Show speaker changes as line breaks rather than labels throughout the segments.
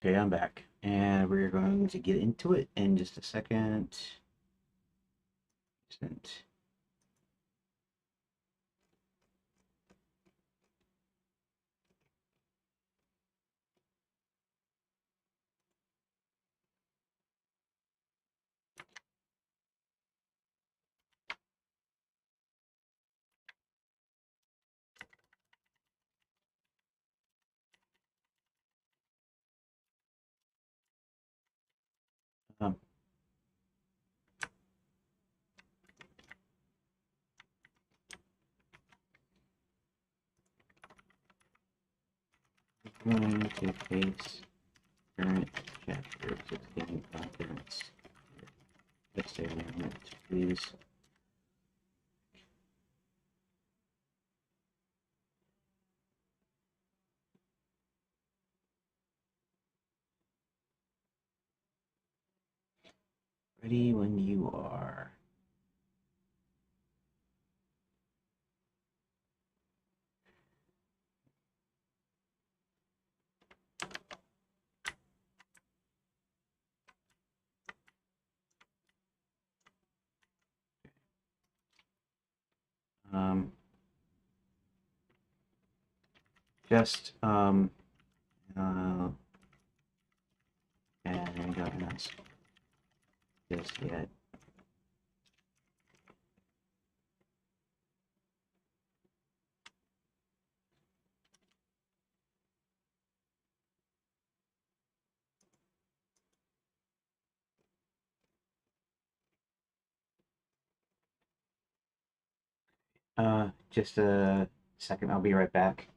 Okay, I'm back, and we're going to get into it in just a second. Instant. Um, going to paste current chapter 16 contents. Just a moment, please. Ready when you are. Um, just uh, and I don't announce this yet. Just a second. I'll be right back.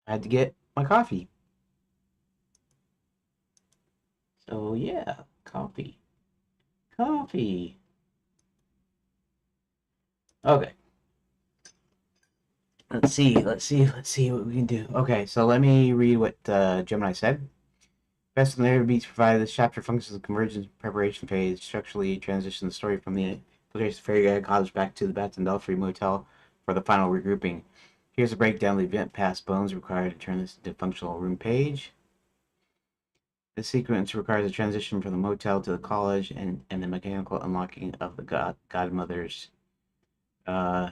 I had to get my coffee. So yeah, coffee. Coffee. Okay. Let's see what we can do. Okay, so let me read what Gemini said. Best of the narrative beats provided this chapter functions as a convergence preparation phase, structurally transition the story from the infiltration of Fairy Guide Cottage back to the Bats and Belfry Motel for the final regrouping. Here's a breakdown of the event past bones required to turn this into a functional room page. This sequence requires a transition from the motel to the college and the mechanical unlocking of the godmother's uh,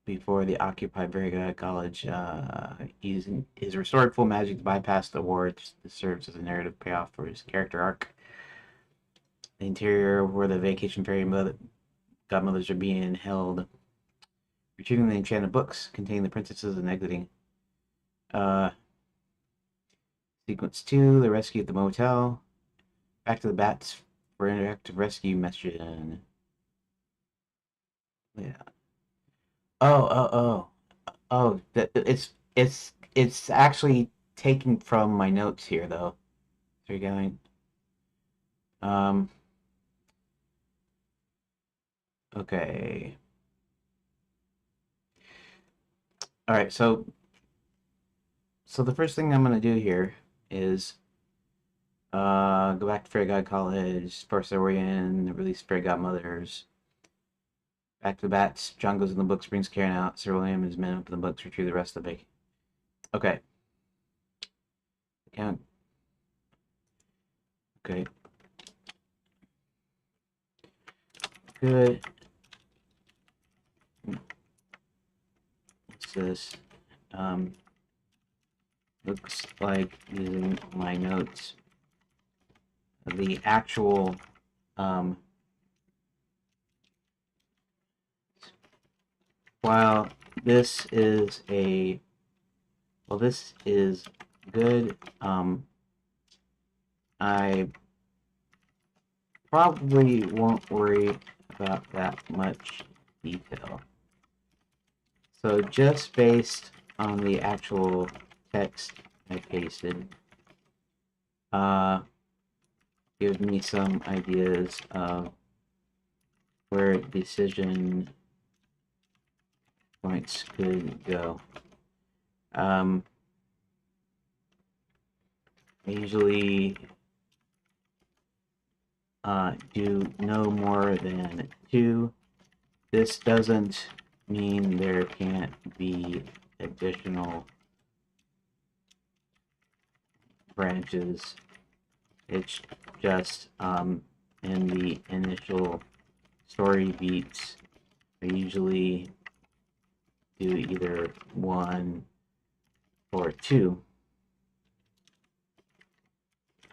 before the occupied Vega College is restored full magic to bypass the wards. This serves as a narrative payoff for his character arc. The interior where the vacation fairy godmothers are being held, retrieving the enchanted books containing the princesses and exiting. Uh, Sequence 2, the rescue at the motel. Back to the bats for interactive rescue mission. Yeah. Oh. It's actually taken from my notes here though. So you're going. Okay. All right, so the first thing I'm gonna do here is go back to Fairy God College, Force Orion, release Fairy Godmothers. Back to the bats. John goes in the books, brings Karen out. Sir William and his men open the books, retrieve the rest of the bacon. Okay. Yeah. Okay. Good. What's this? Looks like using my notes. The actual while this is this is good. I probably won't worry about that much detail. So just based on the actual text I pasted, give me some ideas of where decision points could go. I usually do no more than 2. This doesn't mean there can't be additional branches. It's just in the initial story beats, I usually do either 1 or 2.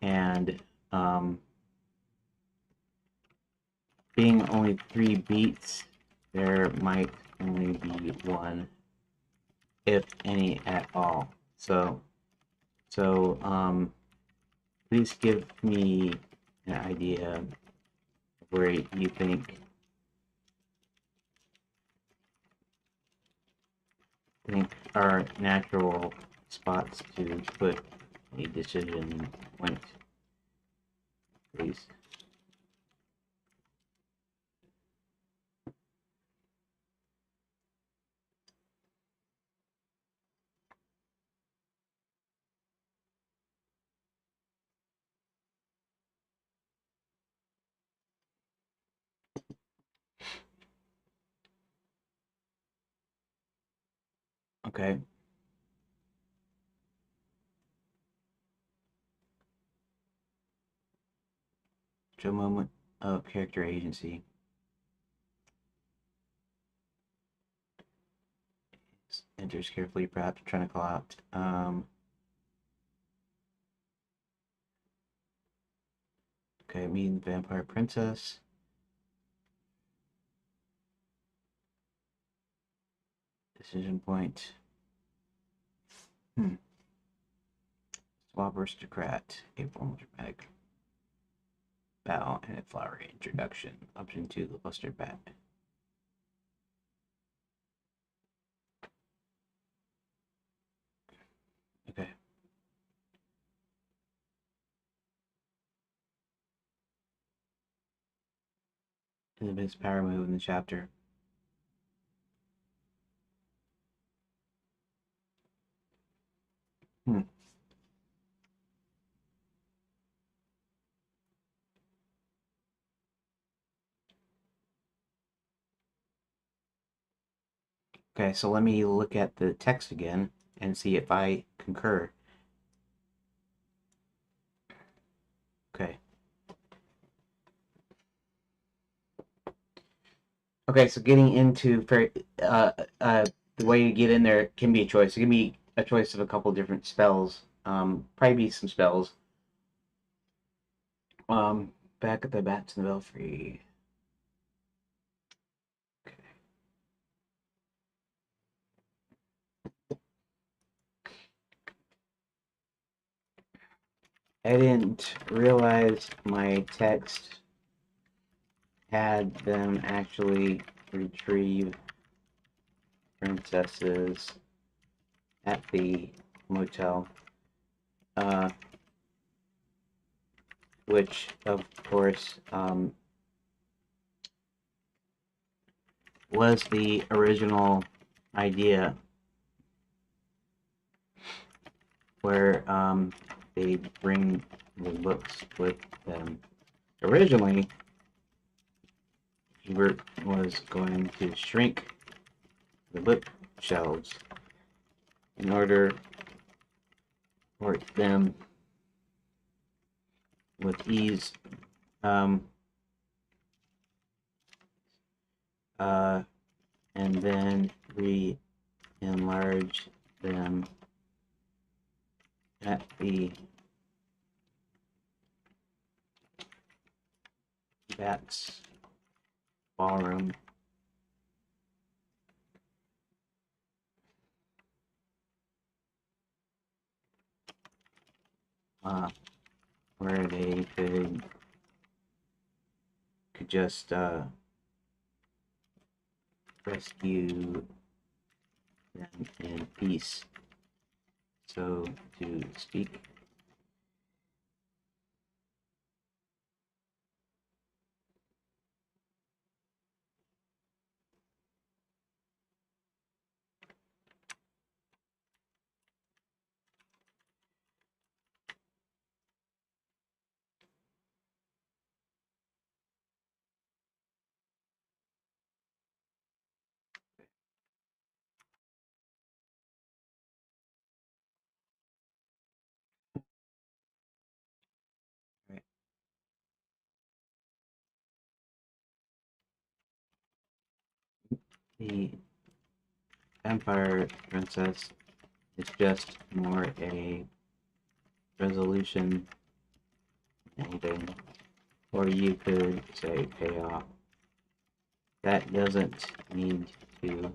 And being only 3 beats, there might only be 1, if any at all. So please give me an idea of where you think are natural spots to put a decision point, please. Okay. Show moment of character agency. Enters carefully, perhaps trying to call out. Okay, meeting the vampire princess. Decision point. Swab aristocrat. April dramatic. Bow and a flowery introduction. Option 2, the luster bat. Okay. And the biggest power move in the chapter. Okay, so let me look at the text again and see if I concur. Okay. Okay, so getting into the way to get in there can be a choice. It can be a choice of a couple different spells. Probably be some spells. Back at the bats in the belfry. Okay. I didn't realize my text had them actually retrieve princesses at the motel. which of course was the original idea, where they bring the books with them. Originally, Hubert was going to shrink the bookshelves in order for them with ease and then re-enlarge them at the Bats ballroom. Where they could just rescue them in peace, so to speak. Right. The Vampire Princess is just more a resolution ending, or you could say payoff. That doesn't need to.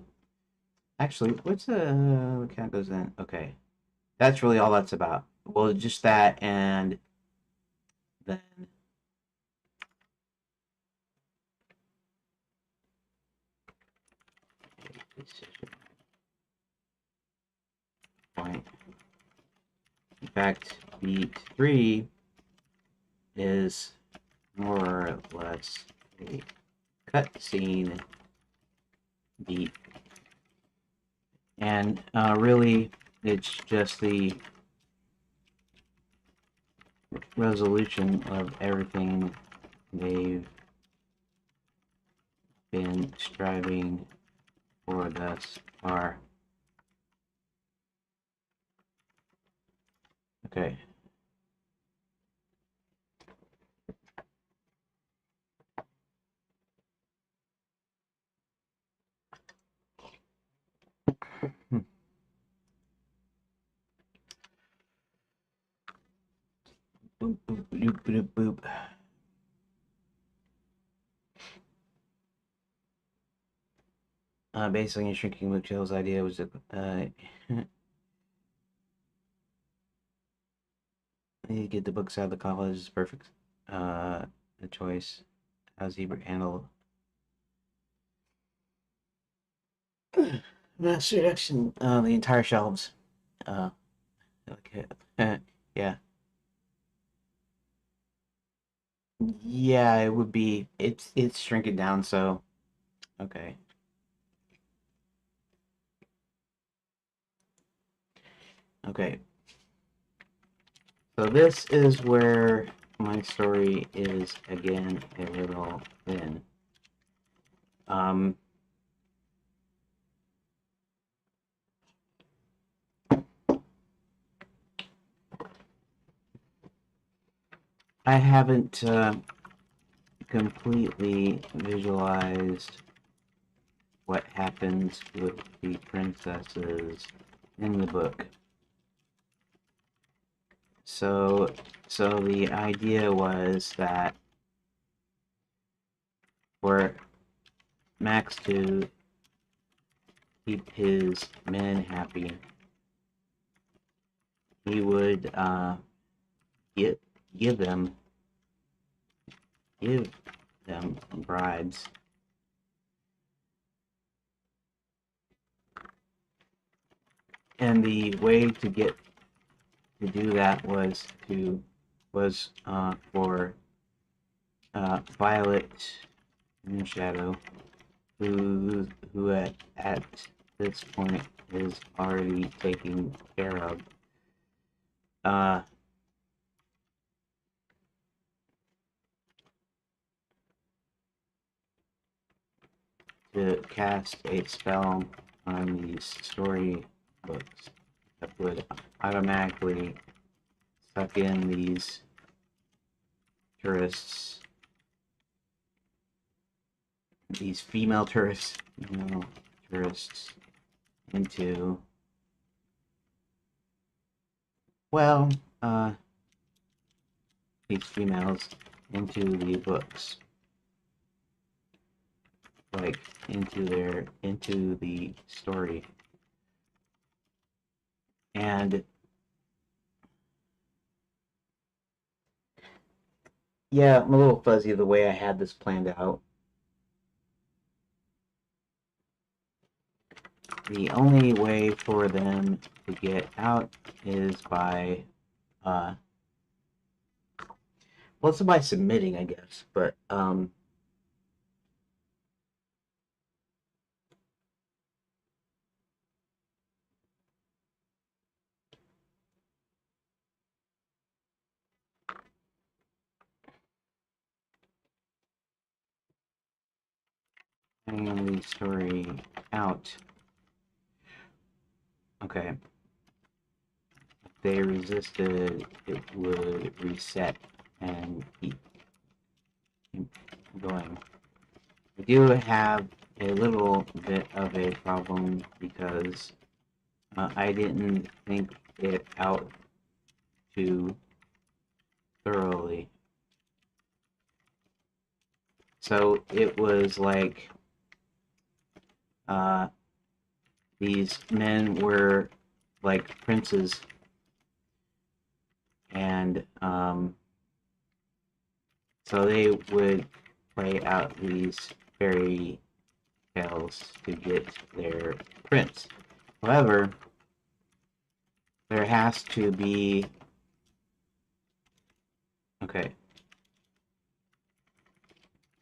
Actually, what's the count goes in? Okay, that's really all that's about. Well, just that, and then decision point. In fact, beat 3 is more or less a cutscene beat, and really, it's just the resolution of everything they've been striving for thus far. Okay. Boop, boop, boop, boop, boop. Basically, Shrinking Bookshelves' idea was that you get the books out of the college is perfect. The choice. How's Ebert handle mass reduction? The entire shelves. Okay. Yeah. Yeah, it would be. It's shrinking down. So okay. Okay. So this is where my story is again a little thin. I haven't completely visualized what happens with the princesses in the book. So the idea was that for Max to keep his men happy, he would give give them give them bribes. And the way to do that was to was for Violet and Shadow, who at this point is already taken care of. Uh, to cast a spell on these story books that would automatically suck in these tourists, these female tourists, into, well, these females into the books, like into the story. And yeah, I'm a little fuzzy the way I had this planned out. The only way for them to get out is by well, it's by submitting, I guess, but hanging the story out. Okay. If they resisted, it would reset and keep going. I do have a little bit of a problem because I didn't think it out too thoroughly. So it was like these men were like princes, and so they would play out these fairy tales to get their prince. However, there has to be, okay,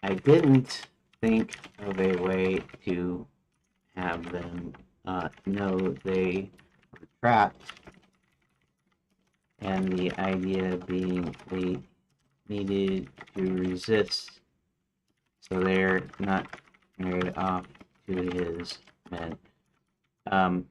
I didn't think of a way to have them know they were trapped, and the idea being they needed to resist so they're not married off to his men. Um,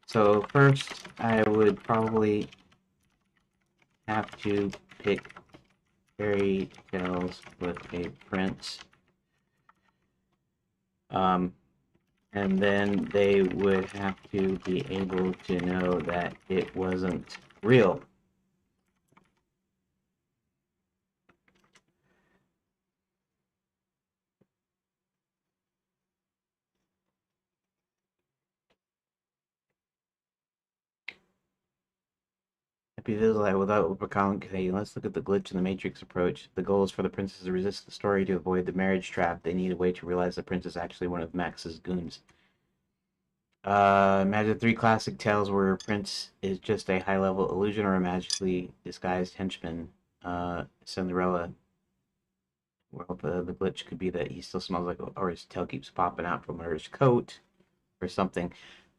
so first, I would probably have to pick fairy tales with a prince. And then they would have to be able to know that it wasn't real. Happy Visualize without overcomplicating. Let's look at the glitch in the Matrix approach. The goal is for the princess to resist the story to avoid the marriage trap. They need a way to realize the prince is actually one of Max's goons. Imagine three classic tales where Prince is just a high-level illusion or a magically disguised henchman. Cinderella. Well, the glitch could be that he still smells like, or his tail keeps popping out from under his coat, or something.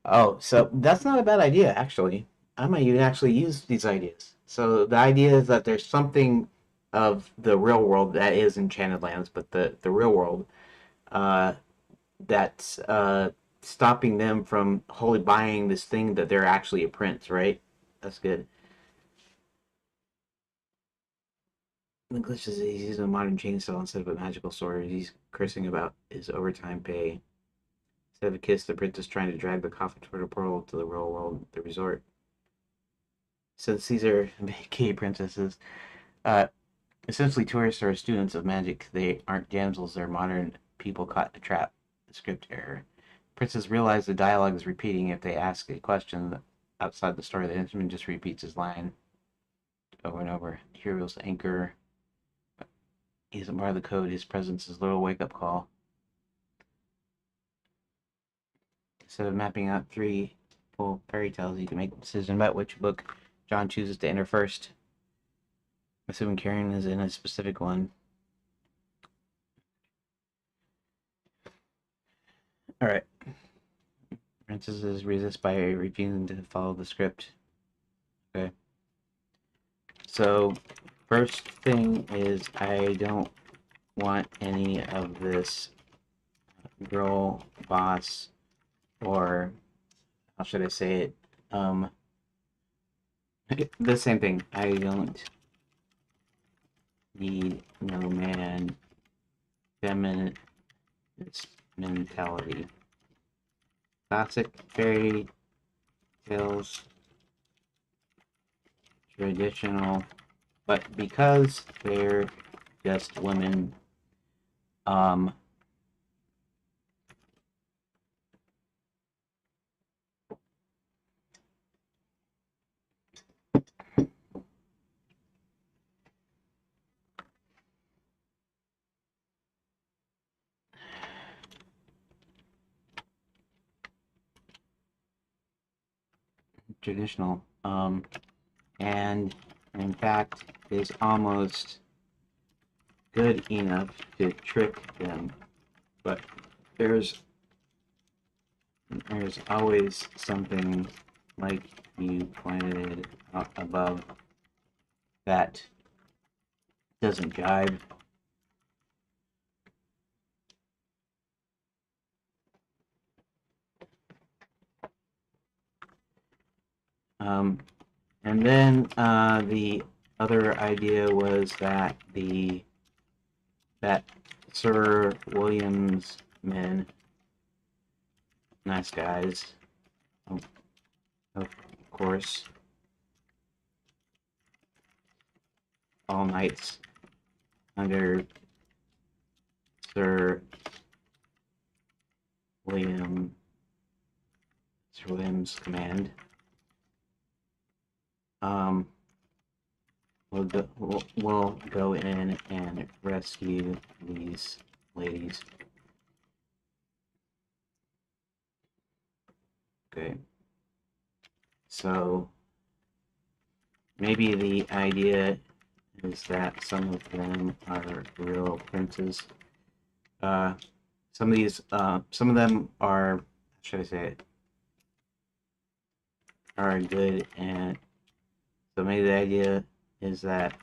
Oh, so that's not a bad idea, actually. I might even actually use these ideas. So the idea is that there's something of the real world that is Enchanted Lands, but the real world uh, that's stopping them from wholly buying this thing that they're actually a prince, right? That's good. The glitch is he's using a modern chainsaw instead of a magical sword. He's cursing about his overtime pay. Instead of a kiss, the prince is trying to drag the coffin toward a portal to the real world, the resort. Since these are gay princesses, uh, essentially tourists or students of magic, they aren't damsels, they're modern people caught in a trap. The script error. Princes realize the dialogue is repeating if they ask a question outside the story. The henchman just repeats his line over and over. Heroes anchor He isn't part of the code. His presence is a little wake-up call. Instead of mapping out 3 full fairy tales, you can make a decision about which book John chooses to enter first. Assuming Karen is in a specific one. Alright. Princesses resist by refusing to follow the script. Okay. So, first thing is I don't want any of this girl boss, or how should I say it? The same thing. I don't need no man feminist mentality. Classic fairy tales, traditional, but because they're just women, traditional, and in fact is almost good enough to trick them, but there's always something, like you pointed out above, that doesn't jive. And then the other idea was that that Sir William's men, nice guys, of course, all knights under Sir William's command, we'll go in and rescue these ladies. Okay. So maybe the idea is that some of them are real princes. Some of them are, should I say it, are good, and so maybe the idea is that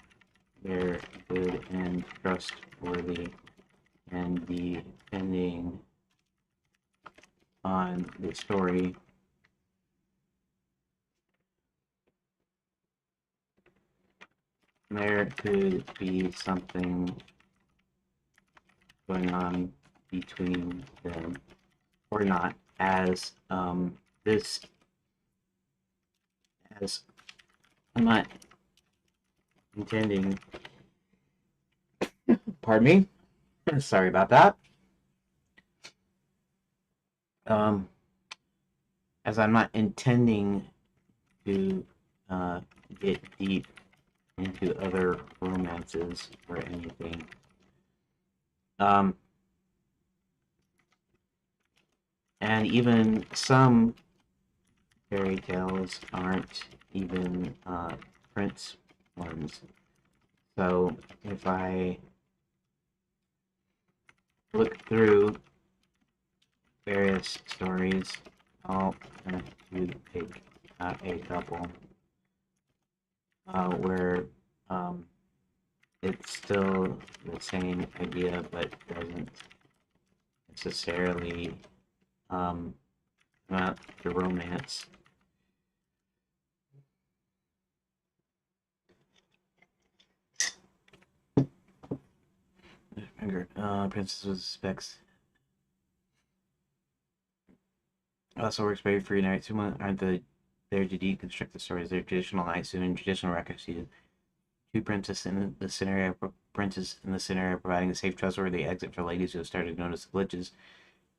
they're good and trustworthy, and depending on the story, there could be something going on between them, or not, as I'm not intending, pardon me, sorry about that, as I'm not intending to get deep into other romances or anything. And even some fairy tales aren't even prince ones. So if I look through various stories, I'll have to pick a couple where it's still the same idea, but doesn't necessarily not the romance. Princess with specs. Also works very free nights who aren't there to deconstruct the stories. They're traditional knights and traditional records. Two princes in the scenario, providing a safe, trustworthy exit for ladies who have started to notice the glitches.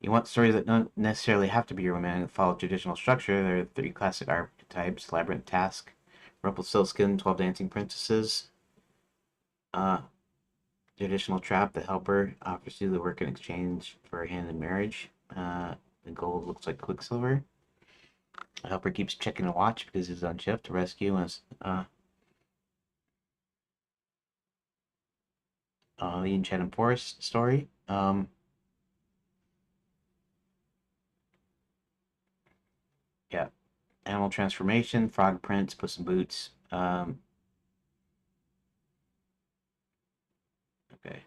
You want stories that don't necessarily have to be romantic, follow traditional structure. There are 3 classic archetypes: Labyrinth, Task, Rumpelstiltskin, 12 Dancing Princesses. Traditional trap, the helper offers to do the work in exchange for a hand in marriage. The gold looks like Quicksilver. The helper keeps checking the watch because he's on shift to rescue us. The Enchanted Forest story. Yeah. Animal transformation, frog prints, Puss in Boots. Okay.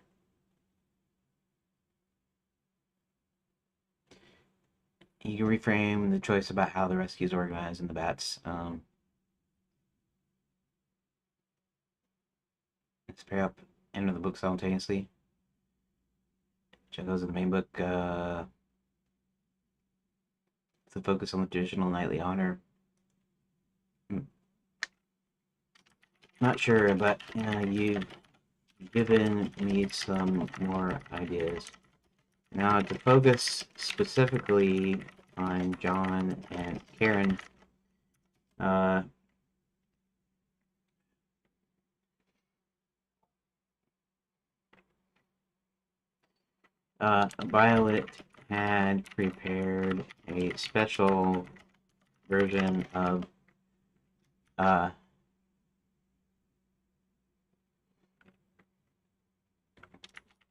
You can reframe the choice about how the rescue is organized in the bats. Let's pair up, enter the book simultaneously. Check those in the main book. To focus on the traditional knightly honor. Not sure, but you've given me some more ideas. Now, to focus specifically on John and Karen, Violet had prepared a special version of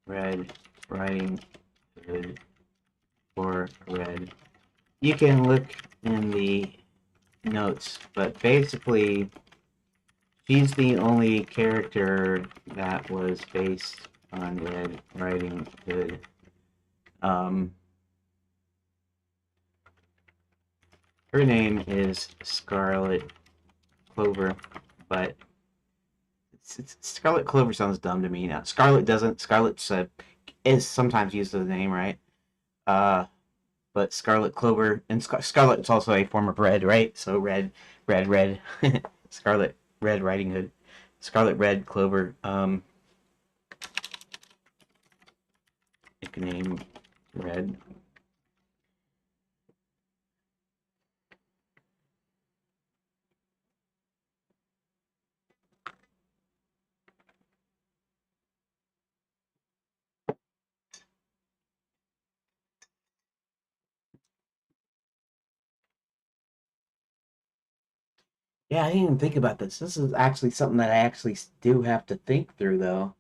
Red Riding Hood for Red. You can look in the notes, but basically, she's the only character that was based on Red Riding Hood. Her name is Scarlet Clover, but Scarlet Clover sounds dumb to me now. Scarlet doesn't. Scarlet's is sometimes used as a name, right? But Scarlet Clover and Scarlet's also a form of red, right? So red. Scarlet Red Riding Hood, Scarlet Red Clover. Nickname Red. Yeah, I didn't even think about this. This is actually something that I actually do have to think through, though,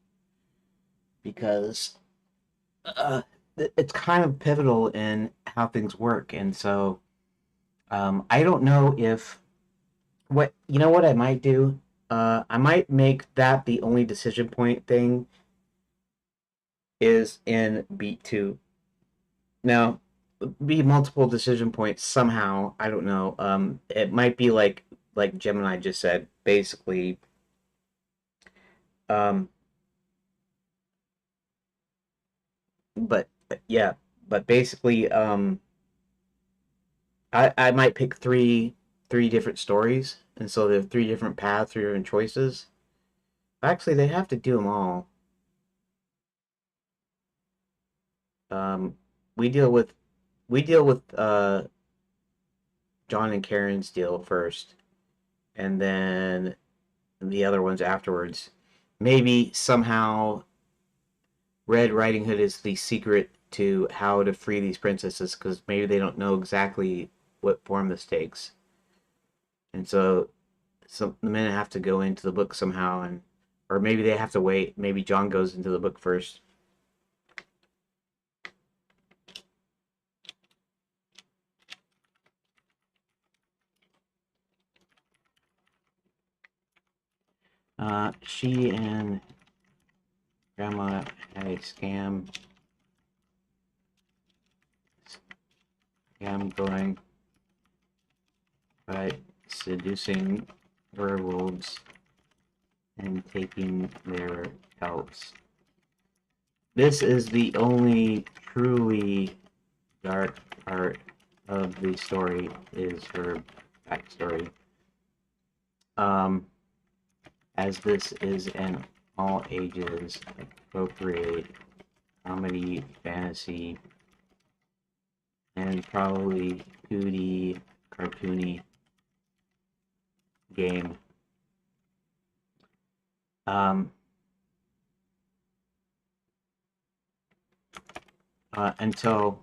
because uh, it's kind of pivotal in how things work. And so I don't know if what I might do. I might make that the only decision point thing is in beat two. Now, be multiple decision points somehow. I don't know. It might be like Gemini just said, basically. Um, but yeah, but basically, I might pick three different stories, and so there are three different paths, three different choices. Actually, they have to do them all. Um, we deal with John and Karen's deal first, and then the other ones afterwards. Maybe somehow Red Riding Hood is the secret to how to free these princesses because maybe they don't know exactly what form this takes, and so the men have to go into the book somehow, and or maybe they have to wait. Maybe John goes into the book first. She and Grandma had a scam going by seducing werewolves and taking their pelts. This is the only truly dark part of the story is her backstory. As this is an all ages appropriate comedy, fantasy, and probably 2D cartoony game. Um, until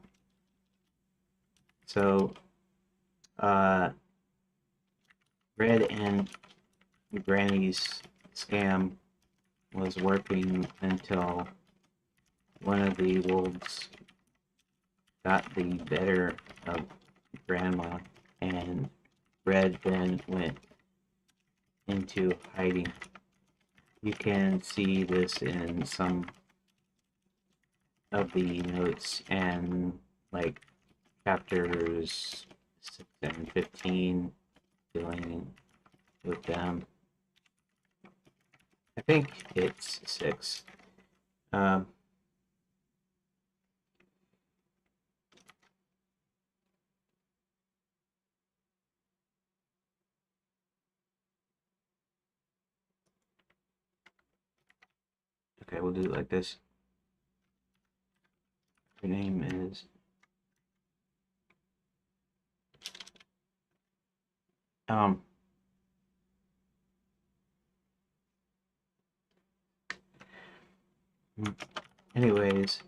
Red and Granny's scam was working until one of the wolves got the better of Grandma, and Red then went into hiding. You can see this in some of the notes and like chapters 6 and 15 dealing with them. I think it's 6. Okay, we'll do it like this. Her name is anyways,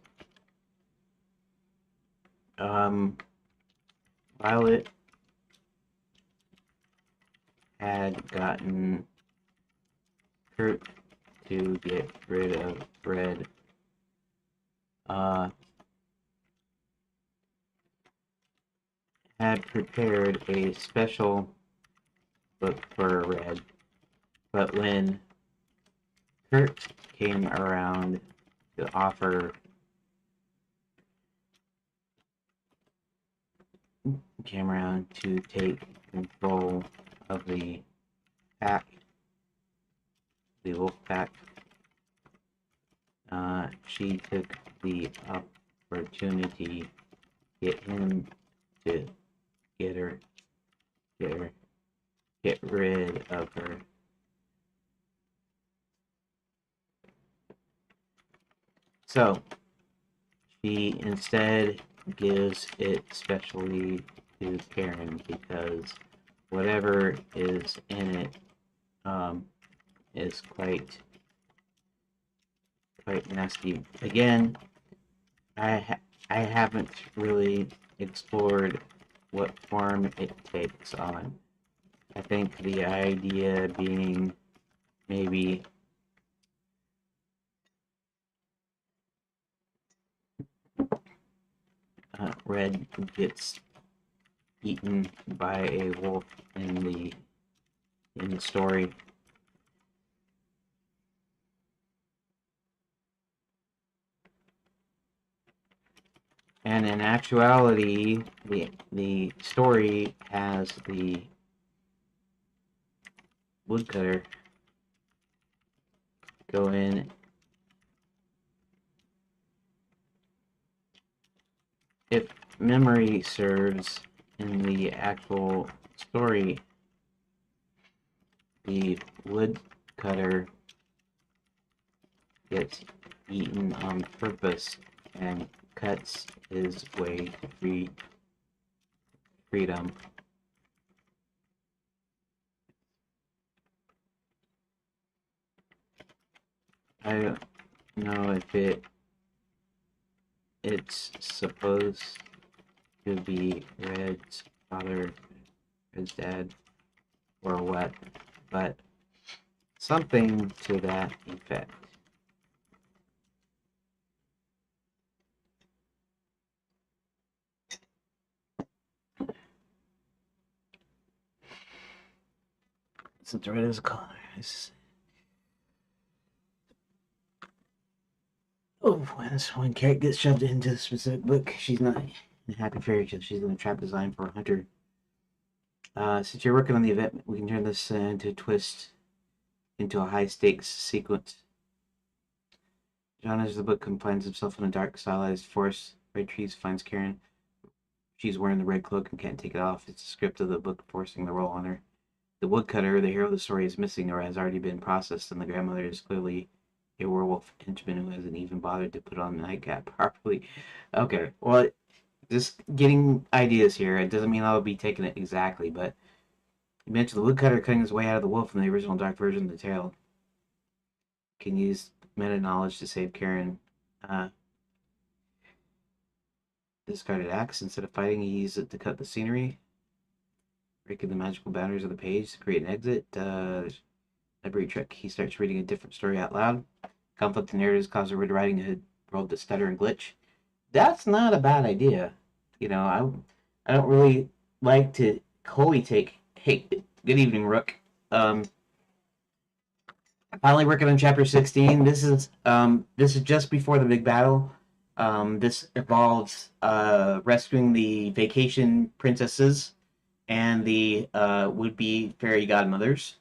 Violet had gotten Kurt to get rid of Red. Had prepared a special book for Red, but when Kurt came around to offer to take control of the pack, the wolf pack, she took the opportunity to get him to get rid of her. So she instead gives it specially to Karen because whatever is in it is quite nasty. Again, I haven't really explored what form it takes on. I think the idea being maybe Red gets eaten by a wolf in the story. And in actuality, the story has the woodcutter go in. If memory serves, in the actual story, the woodcutter gets eaten on purpose and cuts his way to freedom. I don't know if it's supposed to be Red's father, Red's dad, or what, but something to that effect. Since Red is a color. Oh, when Carrot gets shoved into a specific book, she's not in a happy fairy tale. She's in a trap designed for a hunter. Since you're working on the event, we can turn this into a twist into a high-stakes sequence. John, as the book confines himself in a dark, stylized forest, Red Trees finds Karen. She's wearing the red cloak and can't take it off. It's the script of the book forcing the role on her. The woodcutter, the hero of the story, is missing or has already been processed, and the grandmother is clearly a werewolf henchman who hasn't even bothered to put on the nightcap properly. Okay, well, just getting ideas here. It doesn't mean I'll be taking it exactly, but you mentioned the woodcutter cutting his way out of the wolf in the original dark version of the tale. Can use meta knowledge to save Karen. discarded axe. Instead of fighting, he used it to cut the scenery, breaking the magical boundaries of the page to create an exit. Library trick. He starts reading a different story out loud. Conflict in narratives cause a writing a world to stutter and glitch. That's not a bad idea. You know, I don't really like to wholly take. Hey, good evening, Rook. Finally working on chapter 16. This is just before the big battle. This involves rescuing the vacation princesses and the would-be fairy godmothers.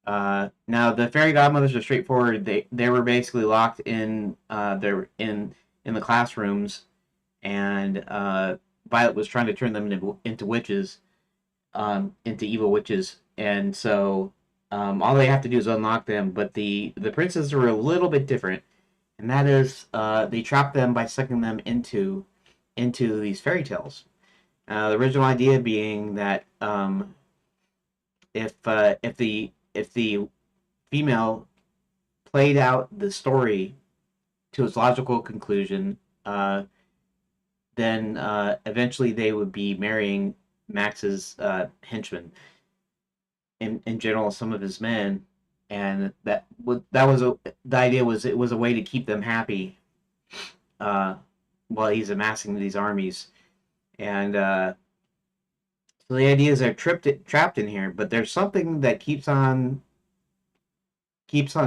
Now the fairy godmothers are straightforward. They were basically locked in they're in the classrooms, and Violet was trying to turn them into witches, into evil witches, and so all they have to do is unlock them. But the princes are a little bit different, and that is they trap them by sucking them into these fairy tales. The original idea being that if the female played out the story to its logical conclusion, then eventually they would be marrying Max's henchman, in general, some of his men, and the idea was it was a way to keep them happy uh, while he's amassing these armies, and so the ideas are trapped in here, but there's something that keeps on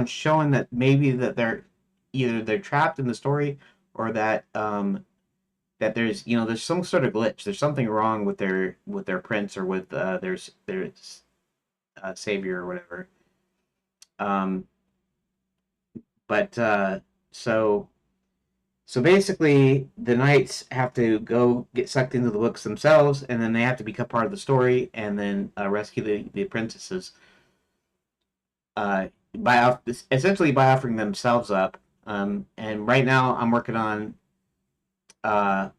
showing that maybe that they're trapped in the story, or that there's some sort of glitch. There's something wrong with their prince, or with their savior or whatever. Um, but so so basically, the knights have to go get sucked into the books themselves, and then they have to become part of the story, and then rescue the princesses. By essentially by offering themselves up. And right now, I'm working on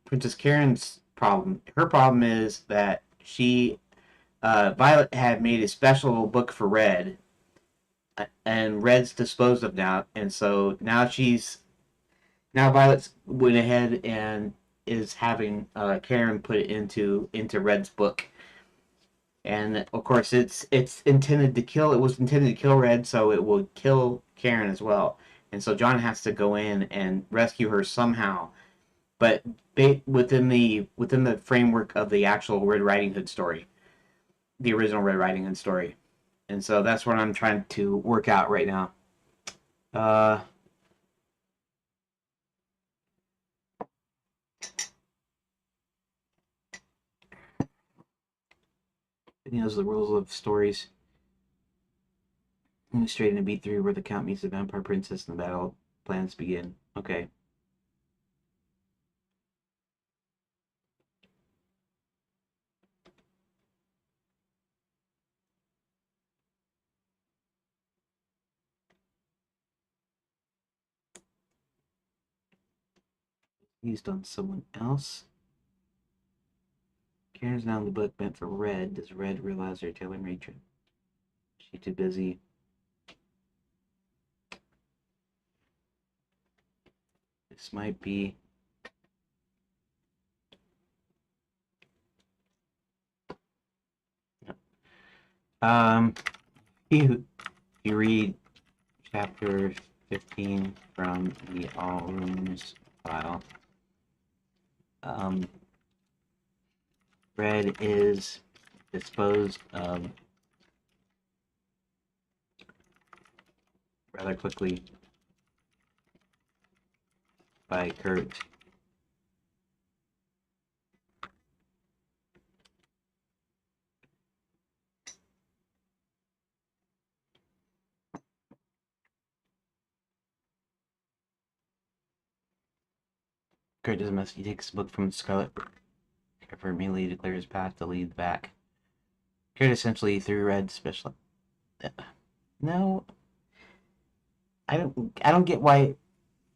Princess Karen's problem. Her problem is that Violet had made a special book for Red, and Red's disposed of now, and so now Violet's went ahead and is having Karen put it into Red's book, and of course it's intended to kill. It was intended to kill Red, so it will kill Karen as well. And so John has to go in and rescue her somehow, but within the framework of the actual Red Riding Hood story, the original Red Riding Hood story. And so that's what I'm trying to work out right now. Uh, he knows the rules of stories. Straight into B3 where the count meets the vampire princess and the battle plans begin. Okay. Used on someone else. Karen's now in the book meant for Red. Does Red realize her tailoring matron? She too busy. This might be. Um, you read chapter 15 from the All Rooms file. Red is disposed of rather quickly by Kurt. Kurt does a mess. He takes the book from Scarlet Carver immediately declares his path to lead back. Kurt essentially threw Red special. No, I don't get why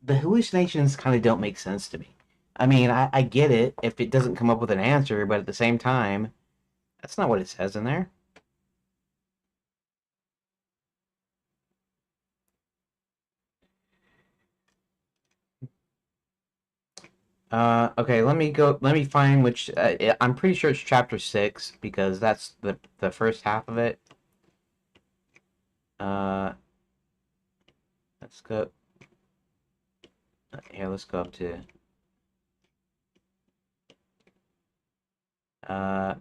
the hallucinations kind of don't make sense to me. I mean, I get it if it doesn't come up with an answer, but at the same time, that's not what it says in there. Okay, let me go. Let me find which. I'm pretty sure it's chapter 6 because that's the first half of it. Uh, let's go. Here, let's go up to.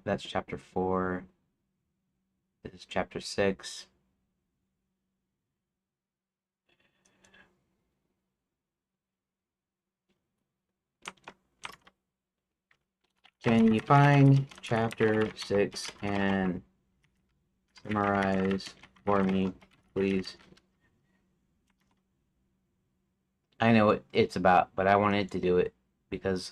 That's chapter 4. This is chapter 6. Can you find chapter 6 and summarize for me, please? I know what it's about, but I wanted to do it because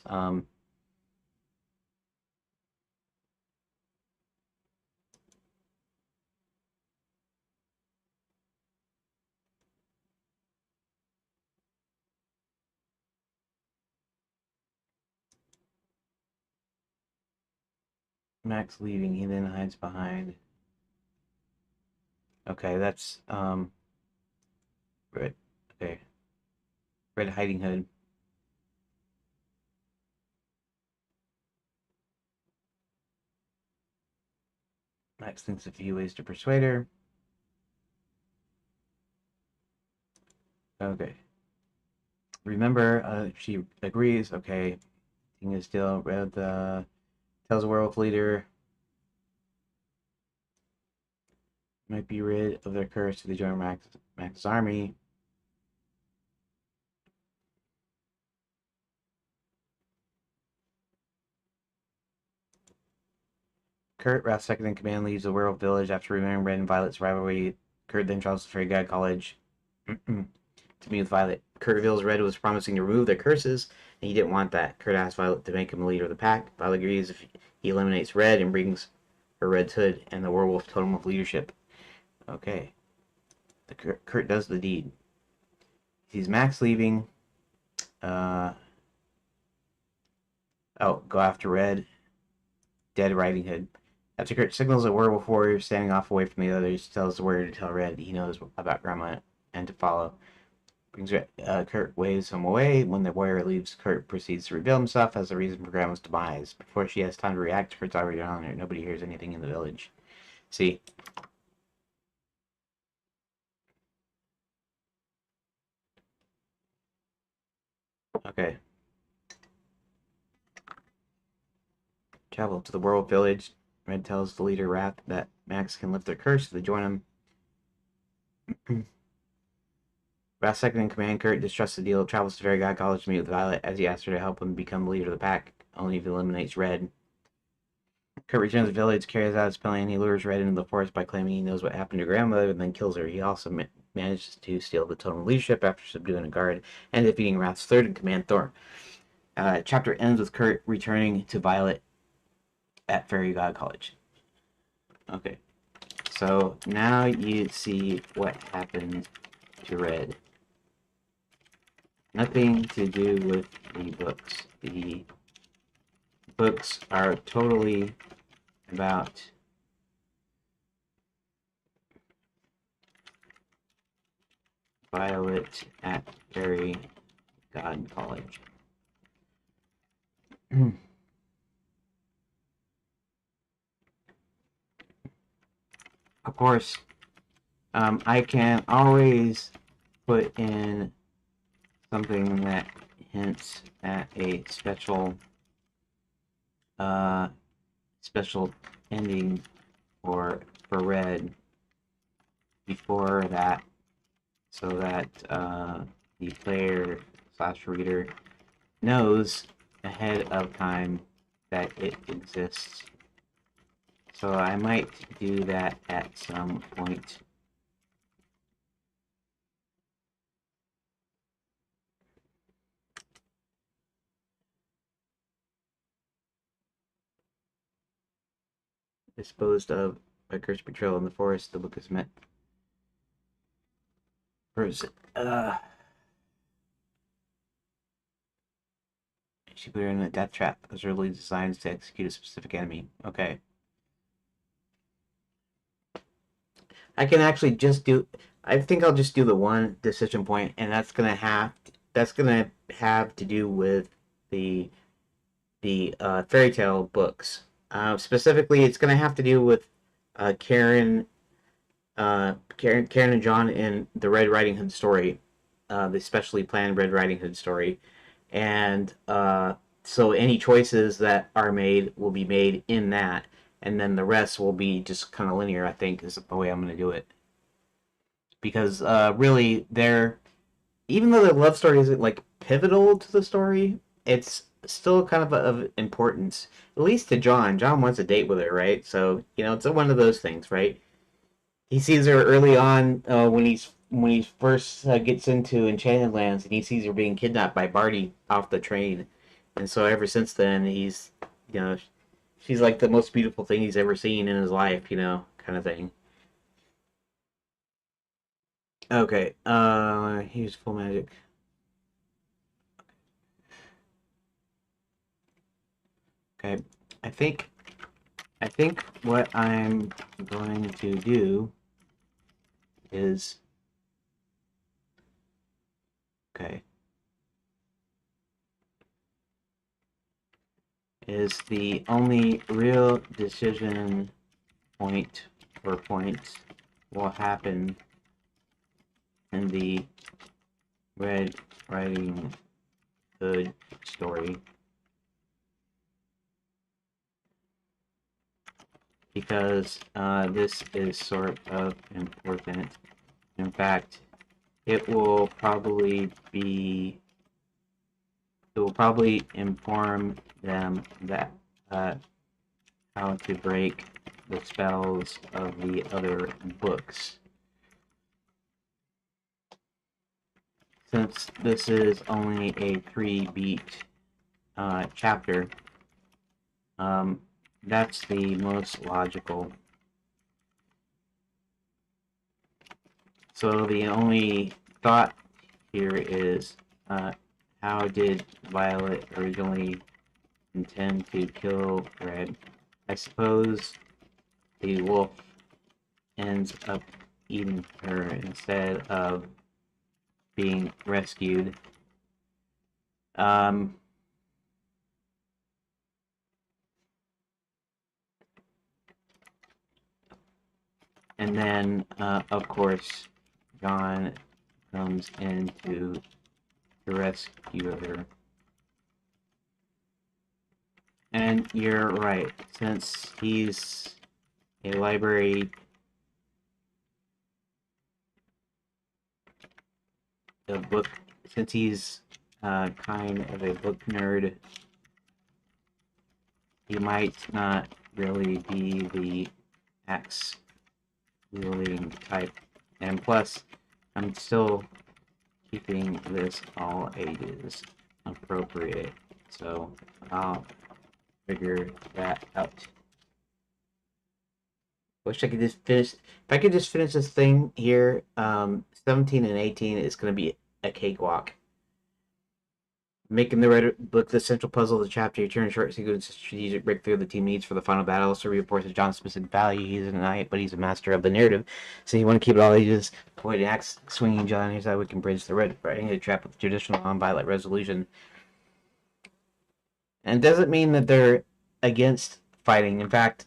Max leaving, he then hides behind. Okay, that's red. Okay, Red Hiding Hood. Max thinks of a few ways to persuade her. Okay. Remember, she agrees. Okay. Thing is still red. Tells the werewolf leader might be rid of their curse if they join Max's army. Kurt, Wrath's second in command, leaves the werewolf village after remembering Red and Violet's rivalry. Kurt then travels to Fairy God College to meet with Violet. Kurt reveals Red was promising to remove their curses, and he didn't want that. Kurt asks Violet to make him the leader of the pack. Violet agrees if he eliminates Red and brings her Red's hood and the werewolf totem of leadership. Okay. Kurt does the deed. He sees Max leaving. Uh, go after Red. Dead Riding Hood. After Kurt signals a werewolf warrior standing off away from the others, tells the warrior to tell Red he knows about Grandma and to follow. Kurt waves him away. When the warrior leaves, Kurt proceeds to reveal himself as the reason for Grandma's demise. Before she has time to react, Kurt's already on her. Nobody hears anything in the village. See? Okay. Travel to the werewolf village. Red tells the leader Wrath that Max can lift their curse if they join him. Wrath's second in command, Kurt distrusts the deal, travels to Fairy God College to meet with Violet as he asks her to help him become the leader of the pack, only if he eliminates Red. Kurt returns to the village, carries out his plan. He lures Red into the forest by claiming he knows what happened to Grandmother and then kills her. He also manages to steal the totem of leadership after subduing a guard and defeating Wrath's third in command, Thor. Chapter ends with Kurt returning to Violet at Fairy God College. Okay, so now you see what happened to Red. Nothing to do with the books. The books are totally about Violet at Fairy God College. Of course, I can always put in something that hints at a special ending for Red before that, so that the player slash reader knows ahead of time that it exists. So I might do that at some point. Disposed of by cursed betrayal in the forest, the book is met. She put her in a death trap as her lead designs to execute a specific enemy. Okay. I can actually just do. I think I'll just do the one decision point, and that's gonna have to do with the fairy tale books. Specifically, it's going to have to do with Karen, Karen and John in the Red Riding Hood story, the specially planned Red Riding Hood story, and so any choices that are made will be made in that, and then the rest will be just kind of linear. I think is the way I'm going to do it because really they're even though the love story isn't like pivotal to the story, it's still kind of importance, at least to John. John wants a date with her, right? So it's one of those things, right? He sees her early on when he first gets into Enchanted Lands, and he sees her being kidnapped by Barty off the train, and so ever since then he's you know she's like the most beautiful thing he's ever seen in his life, kind of thing. Okay, here's full magic. Okay, I think I think what I'm going to do is okay is the only real decision point or points will happen in the Red Riding Hood story because this is sort of important. In fact, it will probably be it will probably inform them that how to break the spells of the other books. Since this is only a 3-beat chapter, that's the most logical. So the only thought here is how did Violet originally intend to kill Red? I suppose the wolf ends up eating her instead of being rescued. Um, and then, of course, John comes in to rescue her. And you're right, since he's a library a book since he's kind of a book nerd, he might not really be the axe wielding type. And plus, I'm still keeping this all ages appropriate, so I'll figure that out. Wish I could just finish. If I could just finish this thing here, 17 and 18 is going to be a cakewalk. Making the Red Book the central puzzle of the chapter, you turn a short sequence of strategic breakthrough the team needs for the final battle. So reinforces John's specific value. He's a knight, but he's a master of the narrative. So you want to keep it all ages. Avoid axe swinging John. Here's how we can bridge the Red Riding Hood trap with traditional non-violent resolution. And it doesn't mean that they're against fighting. In fact,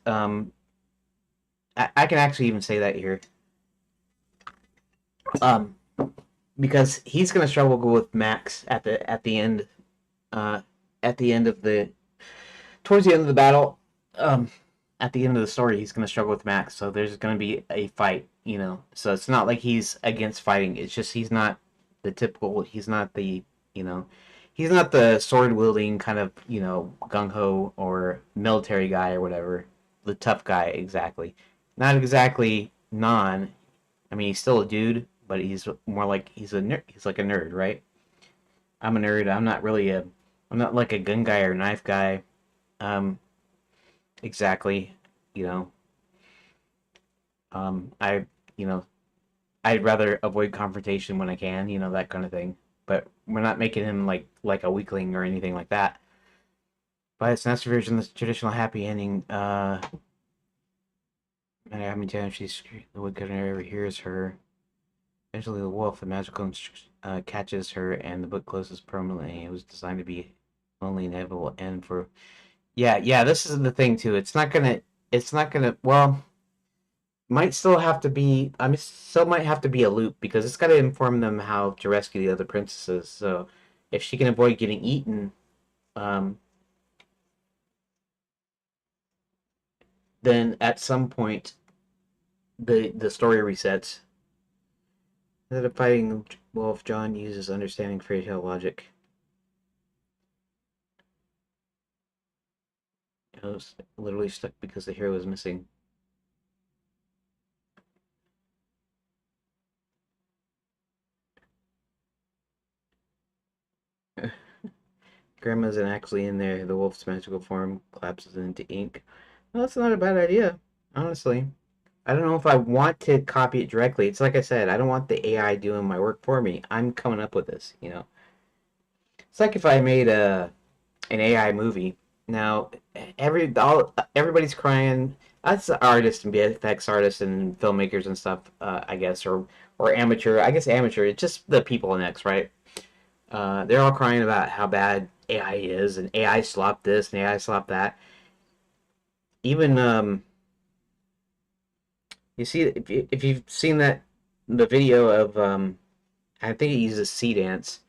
I can actually even say that here. Um, because he's going to struggle with Max at the end, uh, at the end of the towards the end of the battle. At the end of the story, he's going to struggle with Max, so there's going to be a fight. So it's not like he's against fighting. It's just he's not the typical. He's not the you know. He's not the sword wielding kind of gung ho or military guy or whatever. The tough guy exactly. Not exactly non. I mean, he's still a dude, but he's more like he's a nerd. He's like a nerd, right? I'm a nerd. I'm not like a gun guy or knife guy. Um, exactly. You know, I, you know, I'd rather avoid confrontation when I can. That kind of thing. But we're not making him like a weakling or anything like that. By its master version, the traditional happy ending. And how many times the woodcutter never hears her. Eventually, the wolf, the magical catches her, and the book closes permanently. It was designed to be only inevitable end for. Yeah, yeah. This is the thing too. It's not gonna. It's not gonna. Well, might still have to be. I mean, still might have to be a loop because it's got to inform them how to rescue the other princesses. So, if she can avoid getting eaten, um, then at some point the story resets. Instead of fighting Wolf, John uses understanding fairy tale logic. I was literally stuck because the hero was missing. Grandma's actually in there. The wolf's magical form collapses into ink. Well, that's not a bad idea, honestly. I don't know if I want to copy it directly. It's like I said, I don't want the AI doing my work for me. I'm coming up with this, you know. It's like if I made an AI movie. Now, everybody's crying. That's artists and VFX artists and filmmakers and stuff, I guess, or amateur. I guess amateur. It's just the people next, right? They're all crying about how bad AI is and AI slopped this and AI slopped that. Even you see if you've seen the video of I think it uses Sea Dance,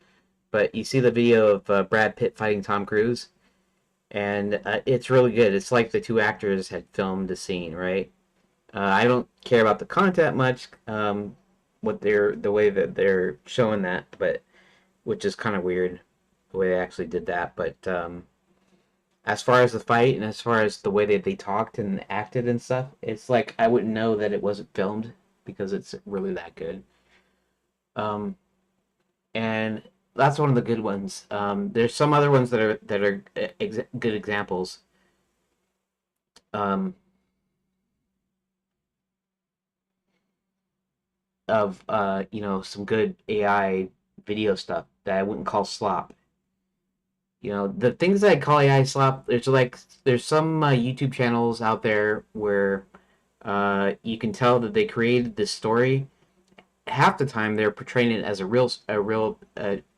but you see the video of Brad Pitt fighting Tom Cruise, and it's really good. It's like the two actors had filmed the scene, right? I don't care about the content much, what they're the way that they're showing that, but which is kind of weird the way they actually did that. But as far as the fight and as far as the way that they talked and acted and stuff, it's like I wouldn't know that it wasn't filmed because it's really that good. Um, and that's one of the good ones. There's some other ones that are good examples. Um, of some good AI video stuff that I wouldn't call slop. You know, the things that I call AI slop, there's some YouTube channels out there where you can tell that they created this story. Half the time they're portraying it as a real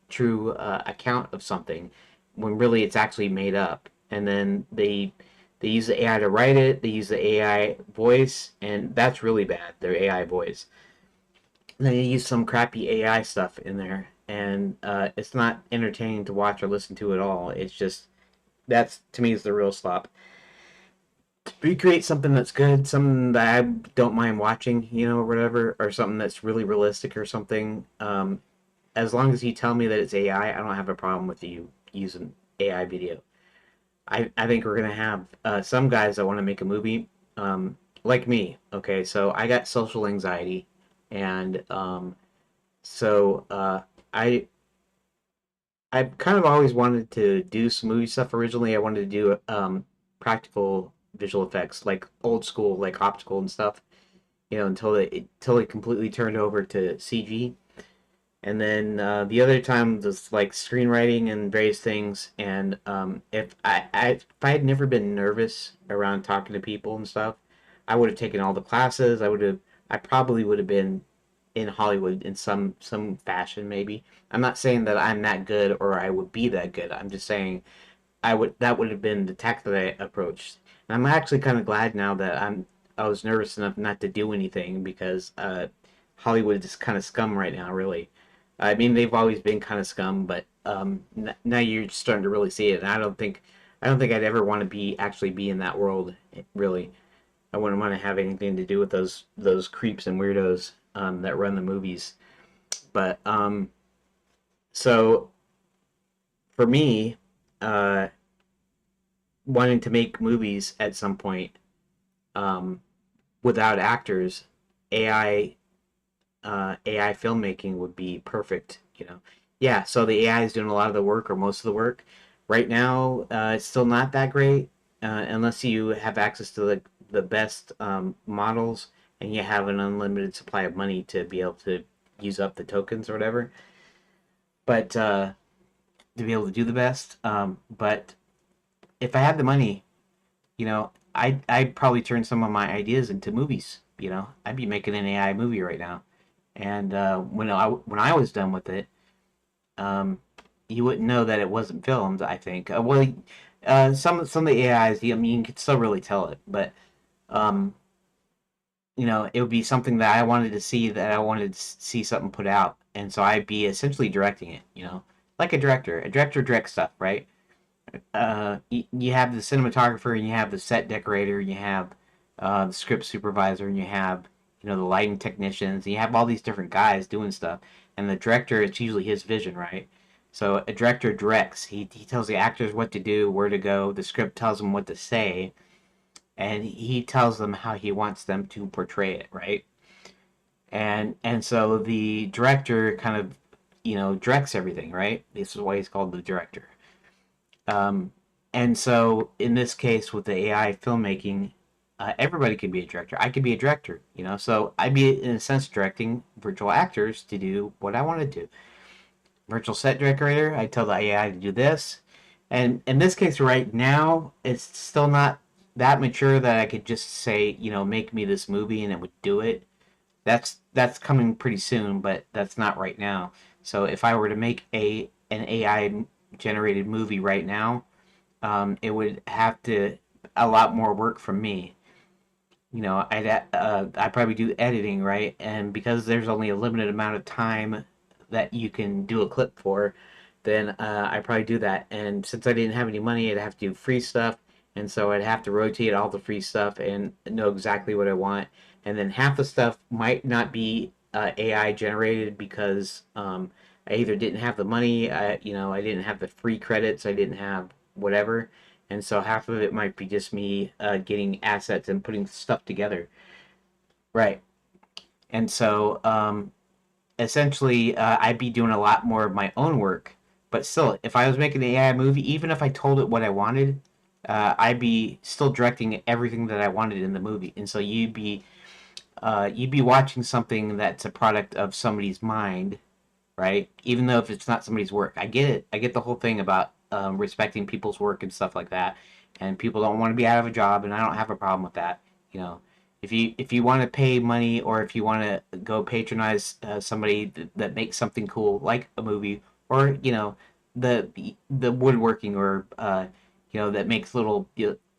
true account of something, when really it's actually made up. And then they use the AI to write it. They use the AI voice, and that's really bad. Their AI voice. They use some crappy AI stuff in there, and it's not entertaining to watch or listen to at all. It's just that's to me is the real slop. Recreate something that's good, something that I don't mind watching, or whatever, or something that's really realistic or something. As long as you tell me that it's AI, I don't have a problem with you using AI video. I think we're gonna have some guys that want to make a movie, like me. Okay, so I got social anxiety, and so I I've kind of always wanted to do some movie stuff. Originally, I wanted to do practical visual effects, like old school, like optical and stuff. Until they completely turned over to CG. And then the other time was like screenwriting and various things. And if I had never been nervous around talking to people and stuff, I would have taken all the classes. I probably would have been in Hollywood in some fashion maybe. I'm not saying that I'm that good or I would be that good. I'm just saying that would have been the tack that I approached. And I'm actually kind of glad now that I was nervous enough not to do anything because Hollywood is kind of scum right now, really. I mean, they've always been kind of scum, but now you're starting to really see it. And I don't think I'd ever want to actually be in that world, really. I wouldn't want to have anything to do with those creeps and weirdos that run the movies. But so for me, uh, wanting to make movies at some point um, without actors, AI AI filmmaking would be perfect. Yeah. So the AI is doing a lot of the work or most of the work. Right now, it's still not that great unless you have access to the best models and you have an unlimited supply of money to be able to use up the tokens or whatever. But to be able to do the best. But if I had the money, I'd probably turn some of my ideas into movies. I'd be making an AI movie right now. And when I was done with it, um, you wouldn't know that it wasn't filmed. I think. Some of the AIs, I mean, you could still really tell it, but um, it would be something that I wanted to see, that I wanted to see something put out, and so I'd be essentially directing it. Like a director. A director directs stuff, right? You have the cinematographer, and you have the set decorator, and you have the script supervisor, and you have the lighting technicians, and you have all these different guys doing stuff. And the director, it's usually his vision, right? So a director directs. He tells the actors what to do, where to go. The script tells them what to say, and he tells them how he wants them to portray it, right? And so the director kind of directs everything, right? This is why he's called the director. Um, and so in this case with the AI filmmaking, everybody can be a director. I could be a director, so I'd be in a sense directing virtual actors to do what I want to do. Virtual set decorator, I tell the AI to do this. And in this case right now, it's still not that mature that I could just say, make me this movie and it would do it. That's coming pretty soon, but that's not right now. So if I were to make an AI generated movie right now, it would have to a lot more work from me. I'd probably do editing, right? And because there's only a limited amount of time that you can do a clip for, then I probably do that. And since I didn't have any money, I'd have to do free stuff, and so I'd have to rotate all the free stuff and know exactly what I want. And then half the stuff might not be AI generated because I either didn't have the money, I didn't have the free credits, I didn't have whatever, and so half of it might be just me getting assets and putting stuff together. Right. And so essentially, I'd be doing a lot more of my own work. But still, if I was making an AI movie, even if I told it what I wanted, I'd be still directing everything that I wanted in the movie. And so you'd be watching something that's a product of somebody's mind, right? Even though if it's not somebody's work, I get it. I get the whole thing about respecting people's work and stuff like that. And people don't want to be out of a job, and I don't have a problem with that. You know, if you want to pay money, or if you want to go patronize somebody that makes something cool like a movie, or the the woodworking, or that makes little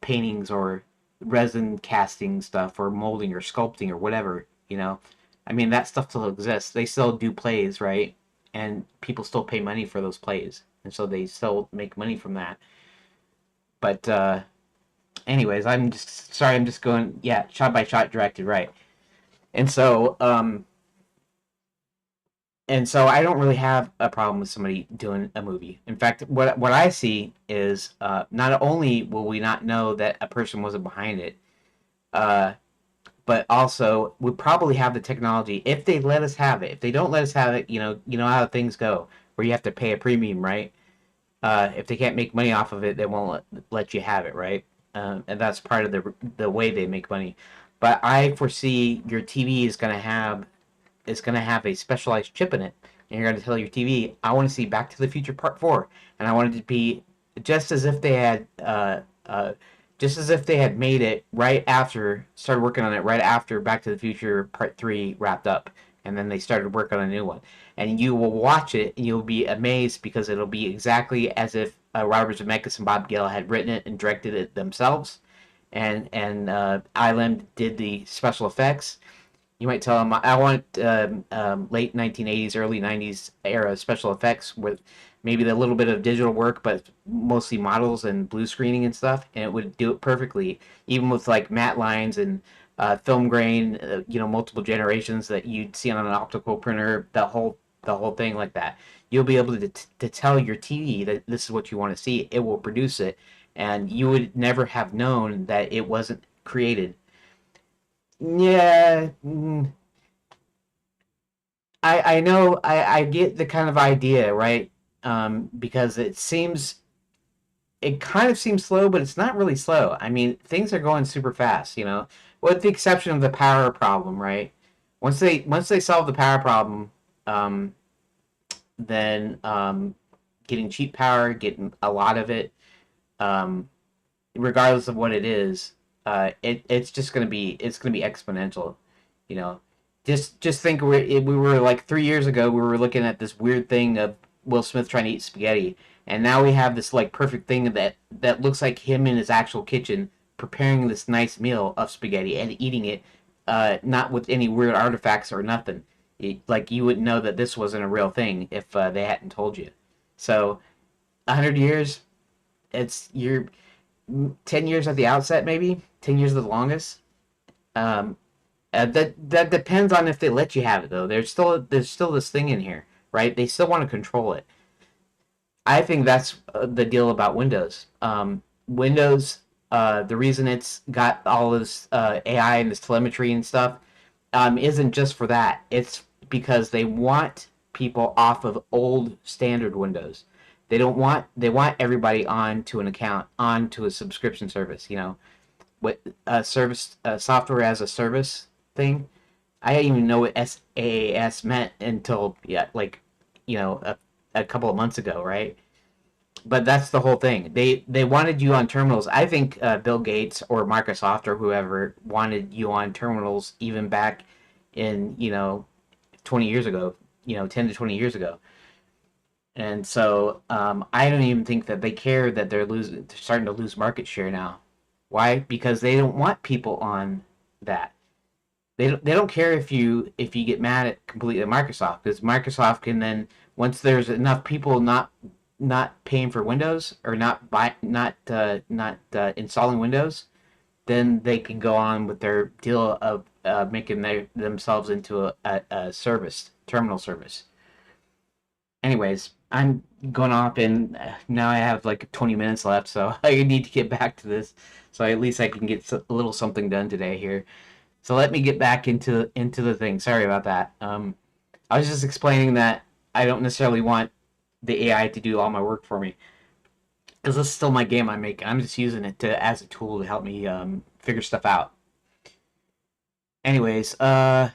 paintings or resin casting stuff, or molding or sculpting or whatever. I mean, that stuff still exists. They still do plays, right? And people still pay money for those plays, and so they still make money from that. But anyways, I'm just sorry. I'm just going, yeah, shot by shot directed, right? And so I don't really have a problem with somebody doing a movie. In fact, what I see is not only will we not know that a person wasn't behind it, uh, but also we probably have the technology if they let us have it. If they don't let us have it, you know how things go, where you have to pay a premium, right? If they can't make money off of it, they won't let you have it, right? And that's part of the way they make money. But I foresee your TV is gonna have a specialized chip in it, and you're gonna tell your TV, I want to see Back to the Future Part 4, and I want it to be just as if they had just as if they had made it right after started working on it right after Back to the Future Part 3 wrapped up, and then they started work on a new one. And you will watch it and you'll be amazed because it'll be exactly as if Robert Zemeckis and Bob Gale had written it and directed it themselves, and ILM did the special effects. You might tell them, I want late 1980s, early 90s era special effects with maybe a little bit of digital work, but mostly models and blue screening and stuff, and it would do it perfectly, even with like matte lines and film grain, multiple generations that you'd see on an optical printer, the whole thing like that. You'll be able to tell your TV that this is what you want to see. It will produce it, and you would never have known that it wasn't created. Yeah, I know I get the kind of idea, right? Because it kind of seems slow, but it's not really slow. I mean, things are going super fast, with the exception of the power problem, right? Once they solve the power problem, um, then getting cheap power, getting a lot of it, um, regardless of what it is, it's gonna be exponential. You know, just think we were like 3 years ago we were looking at this weird thing of Will Smith trying to eat spaghetti, and now we have this like perfect thing that looks like him in his actual kitchen preparing this nice meal of spaghetti and eating it, not with any weird artifacts or nothing. Like you wouldn't know that this wasn't a real thing if they hadn't told you. So 100 years, it's you're 10 years at the outset, maybe 10 years at the longest. Um, that depends on if they let you have it though. There's still this thing in here, right? They still want to control it. I think that's the deal about Windows. Windows, the reason it's got all this AI and this telemetry and stuff, isn't just for that. It's because they want people off of old standard Windows. They want everybody onto an account, onto a subscription service. What service software as a service thing. I didn't even know what SaaS meant until yeah, like a couple of months ago, right? But that's the whole thing. They wanted you on terminals. I think Bill Gates or Microsoft or whoever wanted you on terminals even back in 20 years ago, 10 to 20 years ago. And so I don't even think that they care that they're starting to lose market share now. Why? Because they don't want people on that. They don't care if you get mad at completely Microsoft, because Microsoft can then, once there's enough people not paying for Windows or not installing Windows, then they can go on with their deal of making themselves into a service terminal service. Anyways, I'm going off, and now I have like 20 minutes left, so I need to get back to this. So at least I can get a little something done today here. So let me get back into the thing. Sorry about that. I was just explaining that I don't necessarily want the AI to do all my work for me, because this is still my game I'm making. I'm just using it to as a tool to help me figure stuff out. Anyways, let's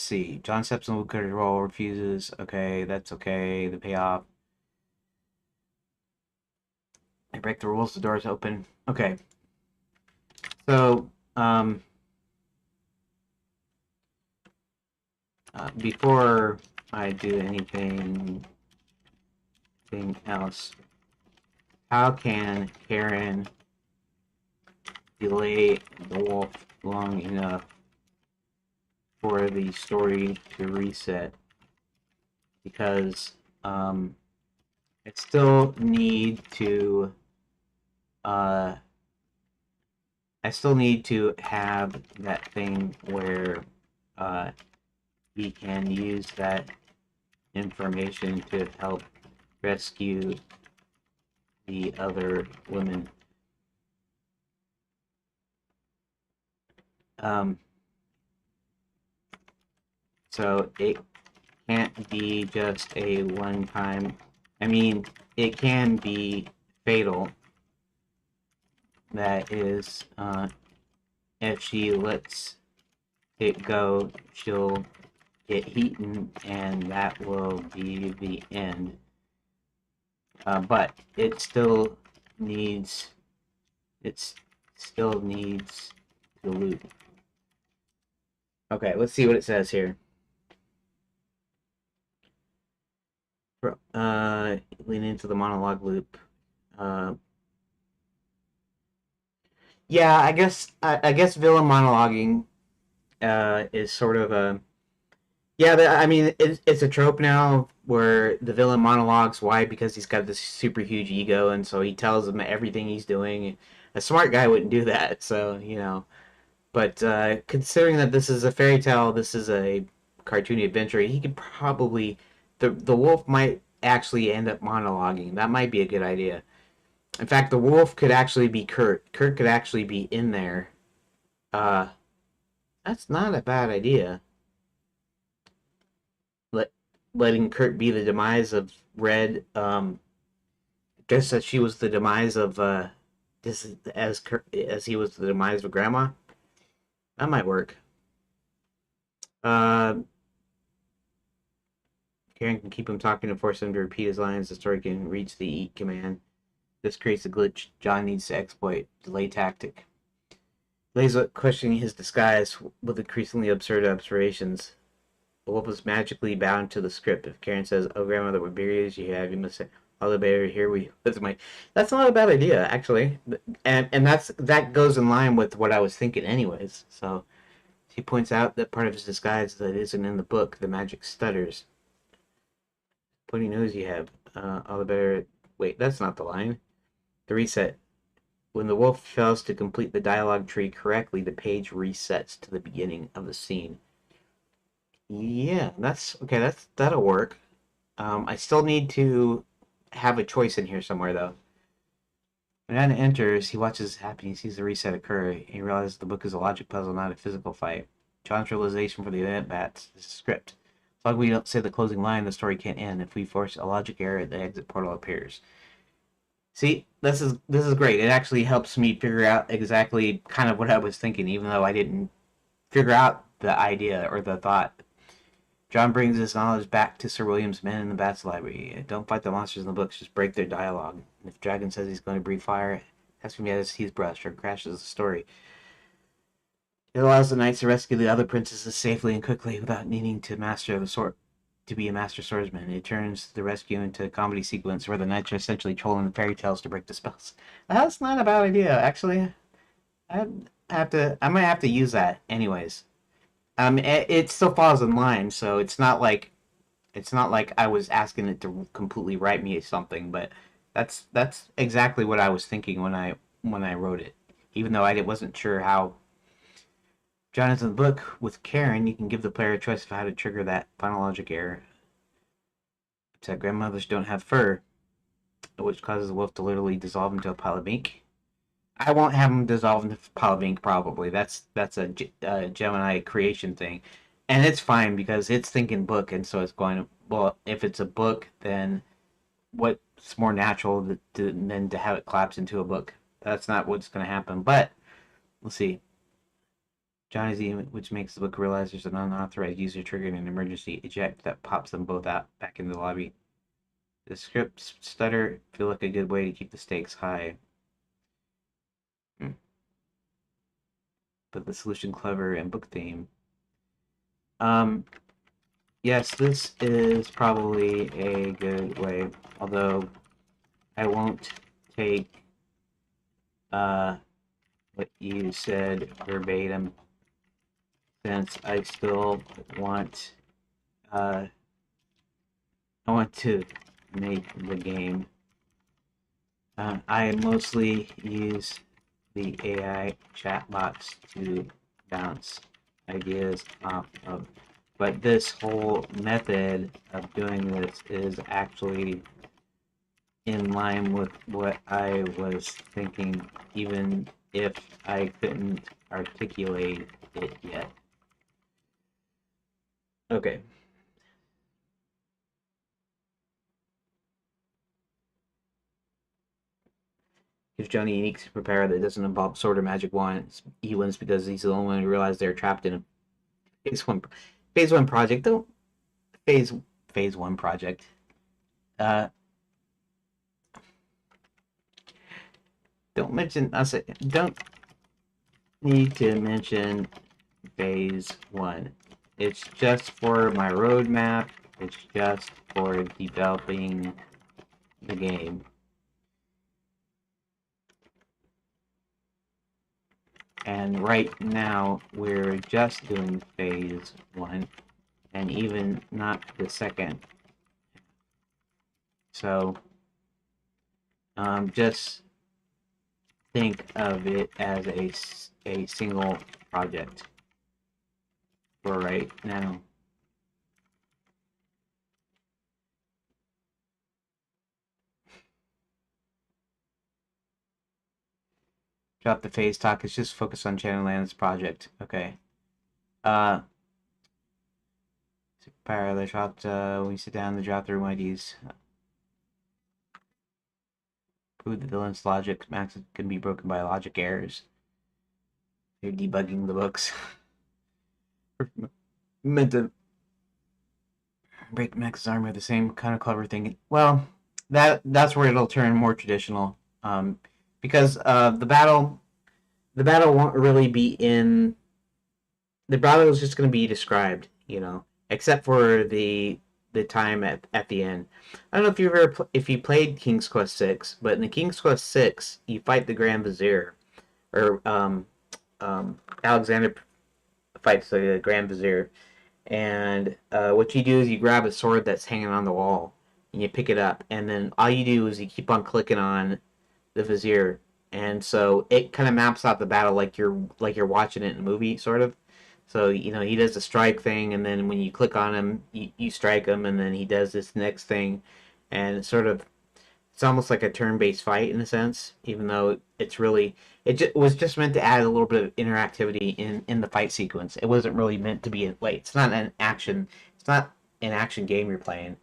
see. John steps in the role, refuses. Okay, that's okay. The payoff. I break the rules. The door's open. Okay. So, before I do anything else, how can Karen delay the wolf long enough for the story to reset? Because I still need to have that thing where he can use that information to help rescue the other women. So it can't be just a one-time. I mean, it can be fatal. That is, if she lets it go, she'll get eaten, and that will be the end. But it still needs to loop. Okay, let's see what it says here. Lean into the monologue loop. Yeah, I guess villain monologuing is sort of a yeah. I mean, it's a trope now where the villain monologues. Why? Because he's got this super huge ego, and so he tells them everything he's doing. A smart guy wouldn't do that, so But considering that this is a fairy tale, this is a cartoony adventure, he could probably the wolf might actually end up monologuing. That might be a good idea. In fact, the wolf could actually be Kurt. Kurt could actually be in there. Uh, that's not a bad idea. Let letting Kurt be the demise of Red. Just as she was the demise of this as Kurt, as he was the demise of Grandma. That might work. Uh, Karen can keep him talking to force him to repeat his lines. The story can reach the eat command. This creates a glitch John needs to exploit. Delay tactic. Lays questioning his disguise with increasingly absurd observations. The wolf is magically bound to the script. If Karen says, "Oh, grandmother, what berries you must say, all the better here we." That's my. That's not a bad idea, actually, and that goes in line with what I was thinking, anyways. So he points out that part of his disguise that isn't in the book. The magic stutters. Pointy nose you have. All the better. Wait, that's not the line. The reset. When the wolf fails to complete the dialogue tree correctly, the page resets to the beginning of the scene. Yeah, that's okay. That'll work. I still need to have a choice in here somewhere, though. When Anna enters, he watches happy and sees the reset occur. He realizes the book is a logic puzzle, not a physical fight. John's realization for the event bats is a script. As long as we don't say the closing line, the story can't end. If we force a logic error, the exit portal appears. See, this is great. It actually helps me figure out exactly kind of what I was thinking, even though I didn't figure out the idea or the thought. John brings his knowledge back to Sir William's men in the Bats Library. Don't fight the monsters in the books, just break their dialogue. If Dragon says he's going to breathe fire, ask him to see his brush or crashes the story. It allows the knights to rescue the other princesses safely and quickly without needing to master the sword to be a master swordsman. It turns the rescue into a comedy sequence where the knights are essentially trolling the fairy tales to break the spells. That's not a bad idea, actually. I I might have to use that anyways. It still falls in line, so it's not like I was asking it to completely write me something, but that's exactly what I was thinking when I wrote it. Even though I wasn't sure how. Jonathan's book with Karen, you can give the player a choice of how to trigger that final logic error. It's that grandmothers don't have fur, which causes the wolf to literally dissolve into a pile of ink. I won't have him dissolve into a pile of ink. Probably that's a Gemini creation thing, and it's fine because it's thinking book, and so it's going to. Well, if it's a book, then what's more natural than to have it collapse into a book? That's not what's going to happen. But we'll see. Johnny's which makes the book realize there's an unauthorized user triggering an emergency eject that pops them both out back into the lobby. The script stutter feel like a good way to keep the stakes high. But the solution clever and book theme. Um, yes, this is probably a good way, although I won't take what you said verbatim, since I still want I want to make the game. I mostly use the AI chatbots to bounce ideas off of, but this whole method of doing this is actually in line with what I was thinking, even if I couldn't articulate it yet. Okay. Gives Johnny a unique superpower that doesn't involve sword or magic wand. He wins because he's the only one who realized they're trapped in a phase one project. Don't phase phase one project. Uh, don't mention us. Don't need to mention phase one. It's just for my roadmap. It's just for developing the game. And right now, we're just doing phase one, and even not the second. So, just think of it as a single project for right now. Drop the phase talk. It's just focus on Shadowlands project. Okay. Superpower. They dropped. When you sit down, they drop the room IDs. Prove the villain's logic. Max can be broken by logic errors. They're debugging the books. Meant to break Max's arm with the same kind of clever thing. Well, that's where it'll turn more traditional. Because the battle won't really be in. The battle is just going to be described, except for the time at the end. I don't know if you ever if you played King's Quest Six, but in the King's Quest Six, you fight the Grand Vizier, or Alexander fights the Grand Vizier, and what you do is you grab a sword that's hanging on the wall, and you pick it up, and then all you do is you keep on clicking on the Vizier, and so it kind of maps out the battle like you're watching it in a movie, sort of. So he does the strike thing, and then when you click on him, you strike him, and then he does this next thing, and it's almost like a turn-based fight in a sense, even though it's really was just meant to add a little bit of interactivity in the fight sequence. It wasn't really meant to be like it's not an action game you're playing.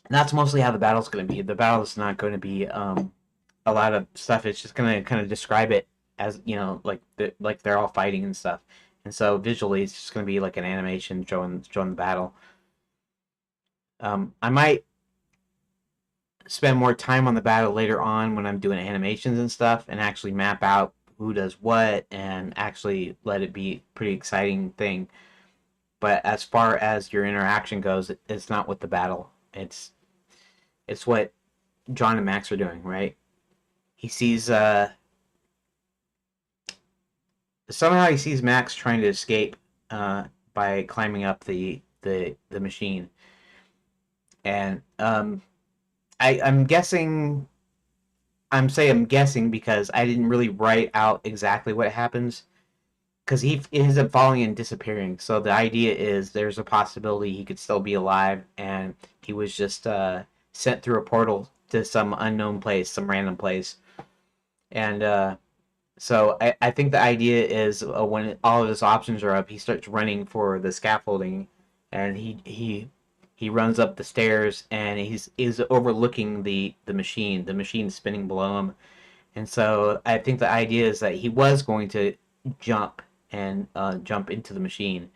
And that's mostly how the battle's going to be. The battle's not going to be a lot of stuff. It's just going to kind of describe it as like they're all fighting and stuff. And so visually, it's just going to be like an animation showing the battle. I might spend more time on the battle later on when I'm doing animations and stuff, and actually map out who does what, and actually let it be a pretty exciting thing. But as far as your interaction goes, it's not with the battle. It's what John and Max are doing, right? He sees somehow he sees Max trying to escape by climbing up the machine, and I'm guessing. I'm guessing because I didn't really write out exactly what happens, because he ends up falling and disappearing. So the idea is there's a possibility he could still be alive, and he was just sent through a portal to some unknown place, some random place, and so I think the idea is when all of his options are up, he starts running for the scaffolding, and he runs up the stairs, and he's overlooking the machine. The machine's spinning below him, and so I think the idea is that he was going to jump and jump into the machine,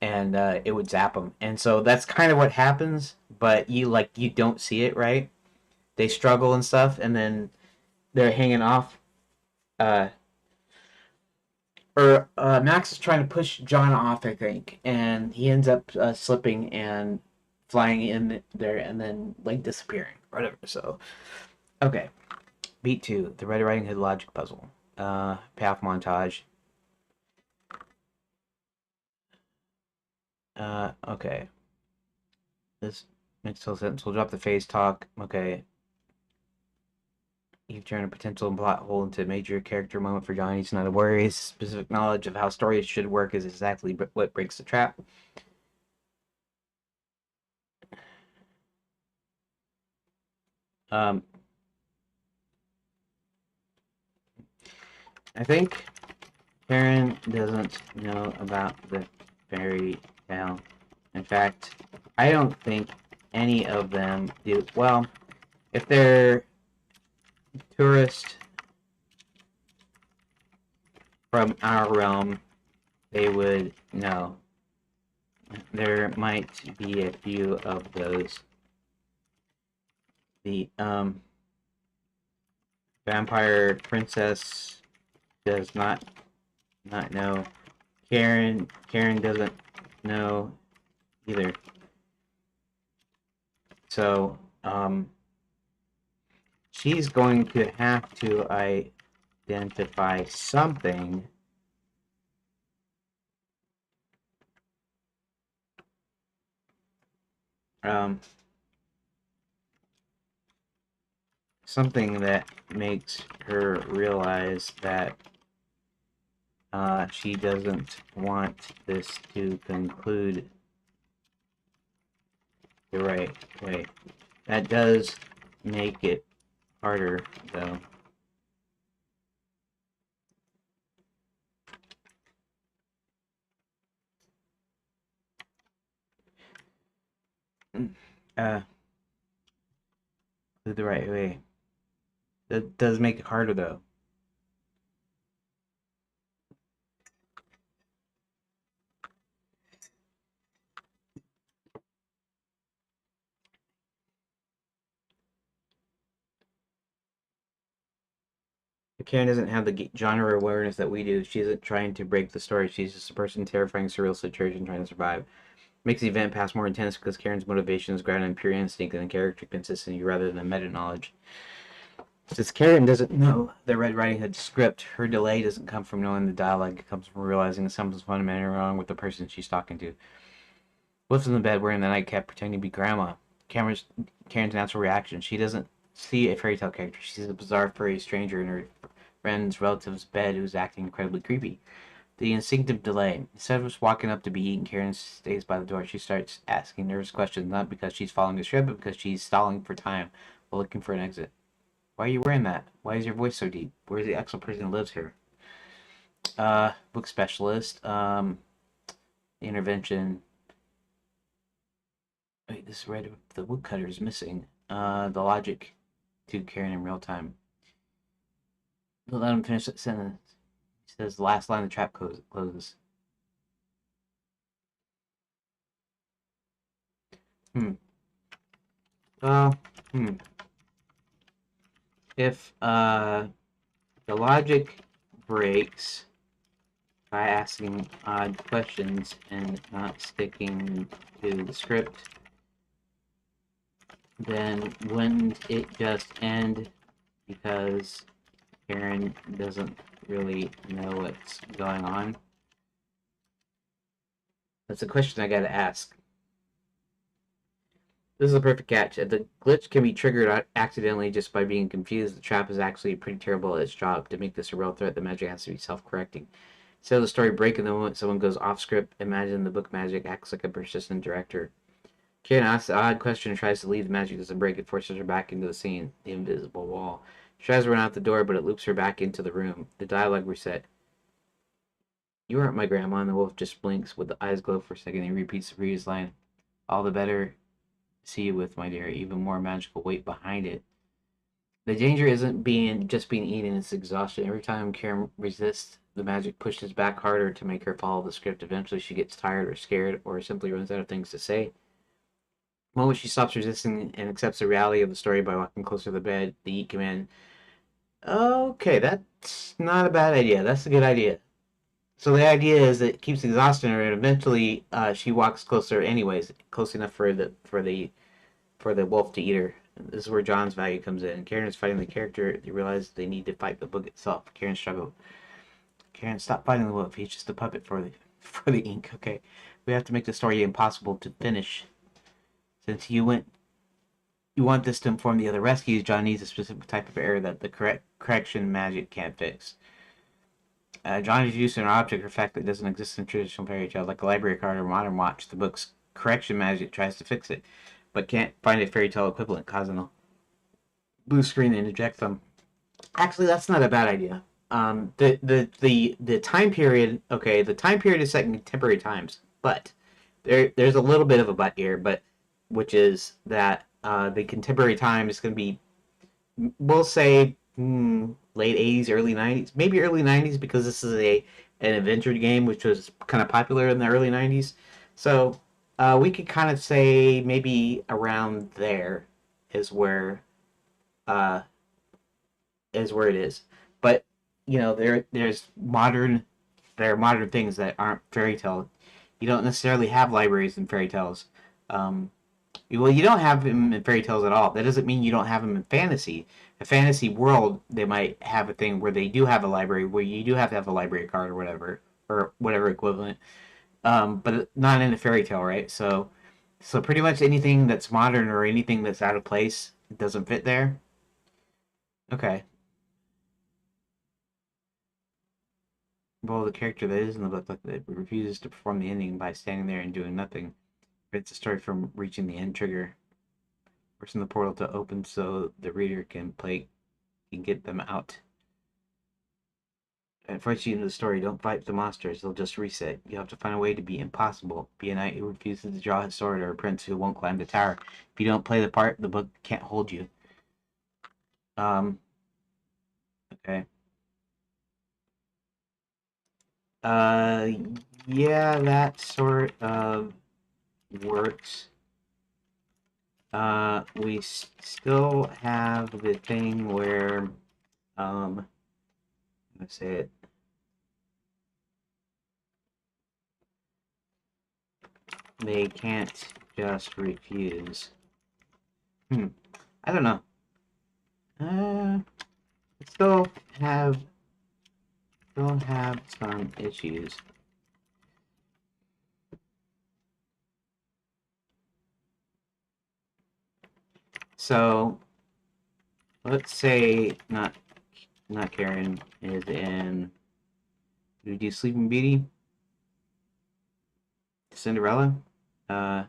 and it would zap him. And so that's kind of what happens, but you don't see it, right? They struggle and stuff, and then they're hanging off. Uh, or Max is trying to push John off, I think, and he ends up slipping and flying in there, and then like disappearing, or whatever. So okay, beat two, the Red Riding Hood logic puzzle. Payoff montage. Okay. This makes total sense. We'll drop the phase talk. Okay. You've turned a potential plot hole into a major character moment for Johnny. He's not a worry. His specific knowledge of how stories should work is exactly what breaks the trap. Um, I think Karen doesn't know about the fairy tale. In fact, I don't think any of them do. Well, if they're tourists from our realm, they would know. There might be a few of those. The vampire princess does not know. Karen doesn't know either. So she's going to have to identify something. Something that makes her realize that she doesn't want this to conclude the right way. That does make it harder, though. Uh, the right way. That does make it harder, though. Karen doesn't have the genre awareness that we do. She isn't trying to break the story. She's just a person terrifying surreal situation trying to survive. Makes the event pass more intense because Karen's motivation is grounded in pure instinct and character consistency rather than meta knowledge. Since Karen doesn't know the Red Riding Hood script, her delay doesn't come from knowing the dialogue. It comes from realizing something's fundamentally wrong with the person she's talking to. Wolf's in the bed wearing the nightcap, pretending to be Grandma. Karen's natural reaction. She doesn't see a fairy tale character. She sees a bizarre furry stranger in her friend's relative's bed who's acting incredibly creepy. The instinctive delay. Instead of just walking up to be eaten, Karen stays by the door. She starts asking nervous questions, not because she's following the script, but because she's stalling for time while looking for an exit. Why are you wearing that? Why is your voice so deep? Where's the actual person who lives here? Book specialist. Intervention. Wait, this red. The woodcutter is missing. The logic to Karen in real time. Let him finish that sentence. He says the last line of the trap closes. Uh, hmm. If the logic breaks by asking odd questions and not sticking to the script, then wouldn't it just end because Karen doesn't really know what's going on? That's a question I gotta ask. This is a perfect catch. The glitch can be triggered accidentally just by being confused. The trap is actually pretty terrible at its job. To make this a real threat, the magic has to be self-correcting. Instead of the story breaking the moment someone goes off script, imagine the book magic acts like a persistent director. Karen asks the odd question and tries to leave. The magic doesn't break. It forces her back into the scene, the invisible wall. She tries to run out the door, but it loops her back into the room. The dialogue reset. You aren't my grandma, and the wolf just blinks with the eyes glow for a second. He repeats the previous line. All the better see you with, my dear. Even more magical weight behind it. The danger isn't just being eaten, it's exhaustion. Every time Karen resists, the magic pushes back harder to make her follow the script. Eventually she gets tired or scared or simply runs out of things to say. The moment she stops resisting and accepts the reality of the story by walking closer to the bed, the eat command. Okay, that's not a bad idea. That's a good idea. So the idea is that it keeps exhausting her, and eventually she walks closer, anyways, close enough for the wolf to eat her. This is where John's value comes in. Karen is fighting the character. They realize they need to fight the book itself. Karen struggled. Karen, stop fighting the wolf. He's just a puppet for the ink. Okay, we have to make the story impossible to finish. Since you want this to inform the other rescues, John needs a specific type of error that the correction magic can't fix. John is used to an object or fact that doesn't exist in traditional fairy tale, like a library card or modern watch. The book's correction magic tries to fix it, but can't find a fairy tale equivalent, causing a blue screen and eject them. Actually, that's not a bad idea. The time period. Okay, the time period is set in contemporary times, but there's a little bit of a but here, but which is that the contemporary time is going to be, we'll say, late 80s, early 90s, maybe early 90s, because this is an adventure game which was kind of popular in the early 90s. So we could kind of say maybe around there is where uh, it is. But there are modern things that aren't fairy tale. You don't necessarily have libraries in fairy tales. Um, well, you don't have them in fairy tales at all. That doesn't mean you don't have them in fantasy. A fantasy world, they might have a thing where they do have a library, where you do have to have a library card or whatever equivalent. But not in a fairy tale, right? So pretty much anything that's modern or anything that's out of place doesn't fit there. Okay. Well, the character that is in the book that refuses to perform the ending by standing there and doing nothing prevents the story from reaching the end trigger, forcing the portal to open so the reader can get them out. And first you into the story, don't fight the monsters, they'll just reset. You have to find a way to be impossible. Be a knight who refuses to draw his sword or a prince who won't climb the tower. If you don't play the part, the book can't hold you. Um, okay. Uh, yeah, that sort of works. We still have the thing where, um, I say it. They can't just refuse. I don't know. Still have still have some issues. So let's say not Karen is in. Do we do Sleeping Beauty? Cinderella? Uh,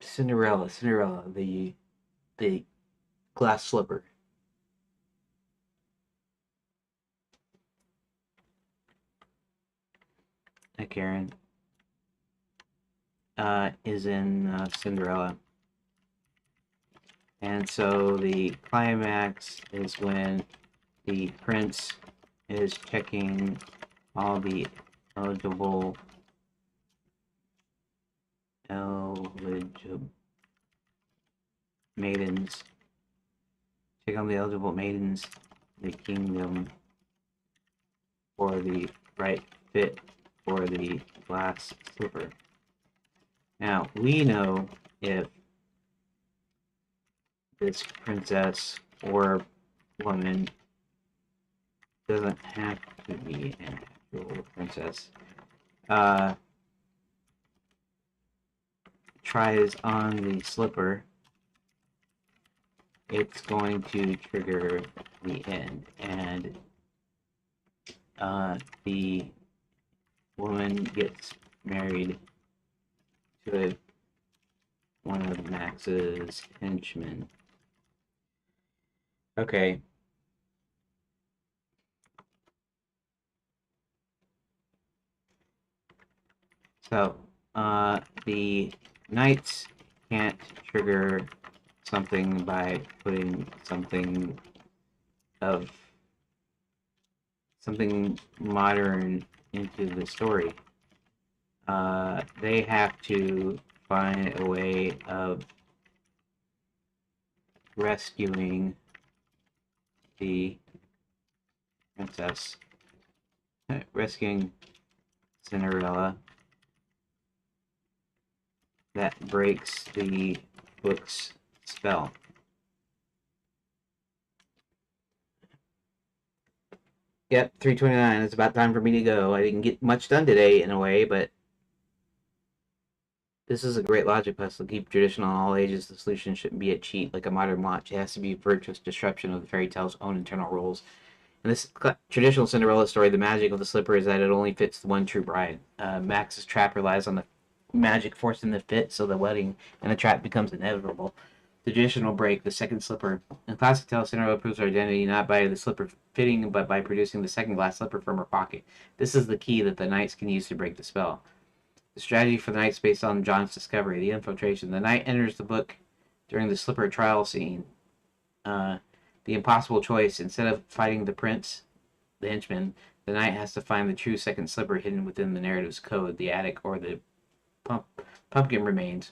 Cinderella, the glass slipper. Karen is in Cinderella. And so the climax is when the prince is checking all the eligible maidens. Check on the eligible maidens, the kingdom, for the right fit for the glass slipper. Now, we know if this princess or woman doesn't have to be an actual princess, tries on the slipper, it's going to trigger the end, and the woman gets married to one of Max's henchmen. Okay. So, the knights can't trigger something by putting something modern into the story. They have to find a way of rescuing the princess, rescuing Cinderella, that breaks the book's spell. Yep, 3:29. It's about time for me to go. I didn't get much done today in a way, but this is a great logic puzzle. To keep traditional in all ages, the solution shouldn't be a cheat like a modern watch. It has to be a virtuous disruption of the fairy tale's own internal rules. In this traditional Cinderella story, the magic of the slipper is that it only fits the one true bride. Max's trap relies on the magic forcing the fit, so the wedding and the trap becomes inevitable. The traditional break, the second slipper. In classic tale, Cinderella proves her identity not by the slipper fitting, but by producing the second glass slipper from her pocket. This is the key that the knights can use to break the spell. The strategy for the knights based on John's discovery, the infiltration. The knight enters the book during the slipper trial scene. The impossible choice. Instead of fighting the prince, the henchman, the knight has to find the true second slipper hidden within the narrative's code, the attic, or the pumpkin remains.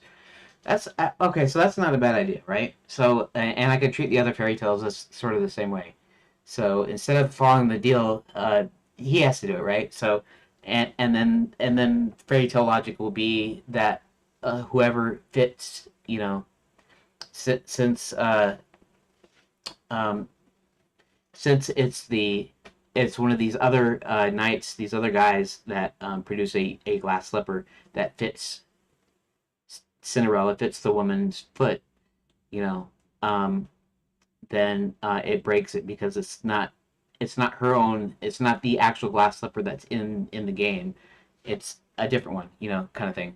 That's okay. So that's not a bad idea, right? So, and I can treat the other fairy tales as sort of the same way. So instead of following the deal, he has to do it, right? So, and then fairy tale logic will be that whoever fits, since um, since it's one of these other knights, these other guys that produce a glass slipper that fits Cinderella, fits the woman's foot, you know, um, then it breaks it because it's not her own, it's not the actual glass slipper that's in the game. It's a different one, kind of thing.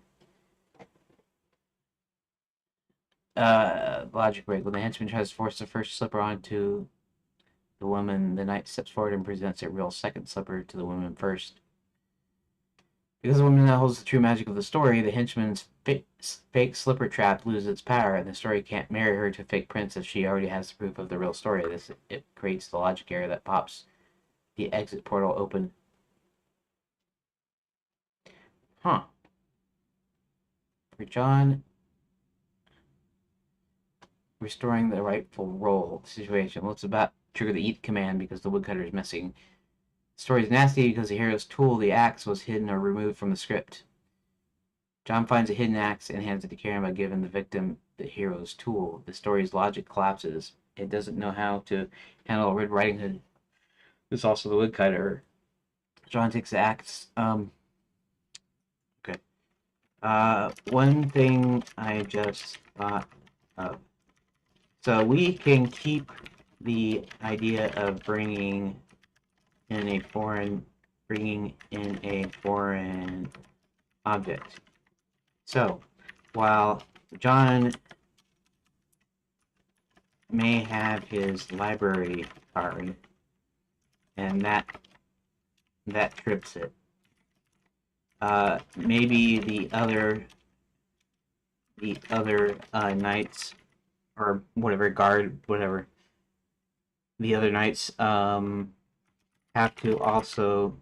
Logic break. When the henchman tries to force the first slipper onto the woman, the knight steps forward and presents a real second slipper to the woman first. Because the woman now holds the true magic of the story, the henchman's fake slipper trap loses its power, and the story can't marry her to fake prince if she already has the proof of the real story. It creates the logic error that pops the exit portal open. Huh. For John, restoring the rightful role situation. Well, it's about to trigger the eat command because the woodcutter is missing. The story is nasty because the hero's tool, the axe, was hidden or removed from the script. John finds a hidden axe and hands it to Karen by giving the victim the hero's tool. The story's logic collapses. It doesn't know how to handle Red Riding Hood. There's also the woodcutter. John takes the axe. Okay. One thing I just thought of. So we can keep the idea of bringing in a foreign object. So while John may have his library card, and that trips it. Maybe the other knights or whatever guard whatever the other knights have to also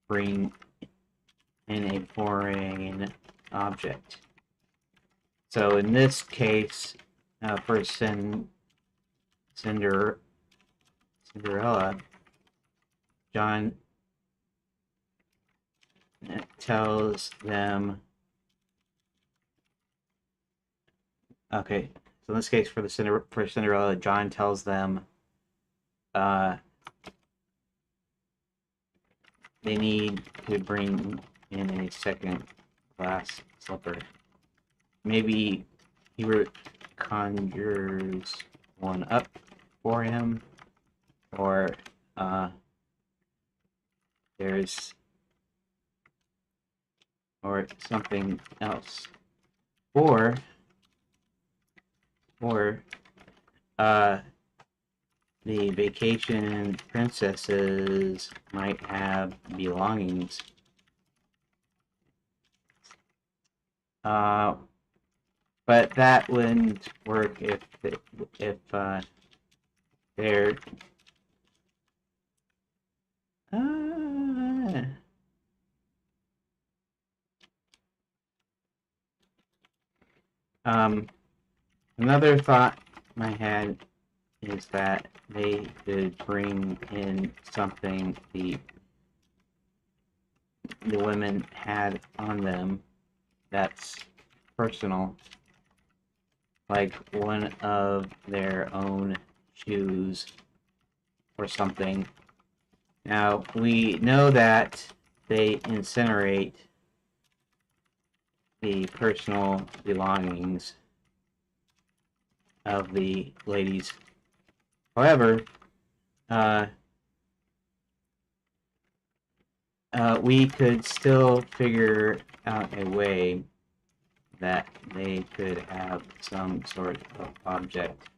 bring in a foreign object. So in this case, for Cinderella, John tells them. Okay, so in this case, for Cinderella, John tells them they need to bring in a second glass slipper. Maybe he conjures one up for him, or there's or something else, or the vacation princesses might have belongings. But that wouldn't work if they're another thought I had is that they could bring in something the women had on them that's personal, like one of their own shoes or something. Now, we know that they incinerate the personal belongings of the ladies. However, we could still figure out a way that they could have some sort of object,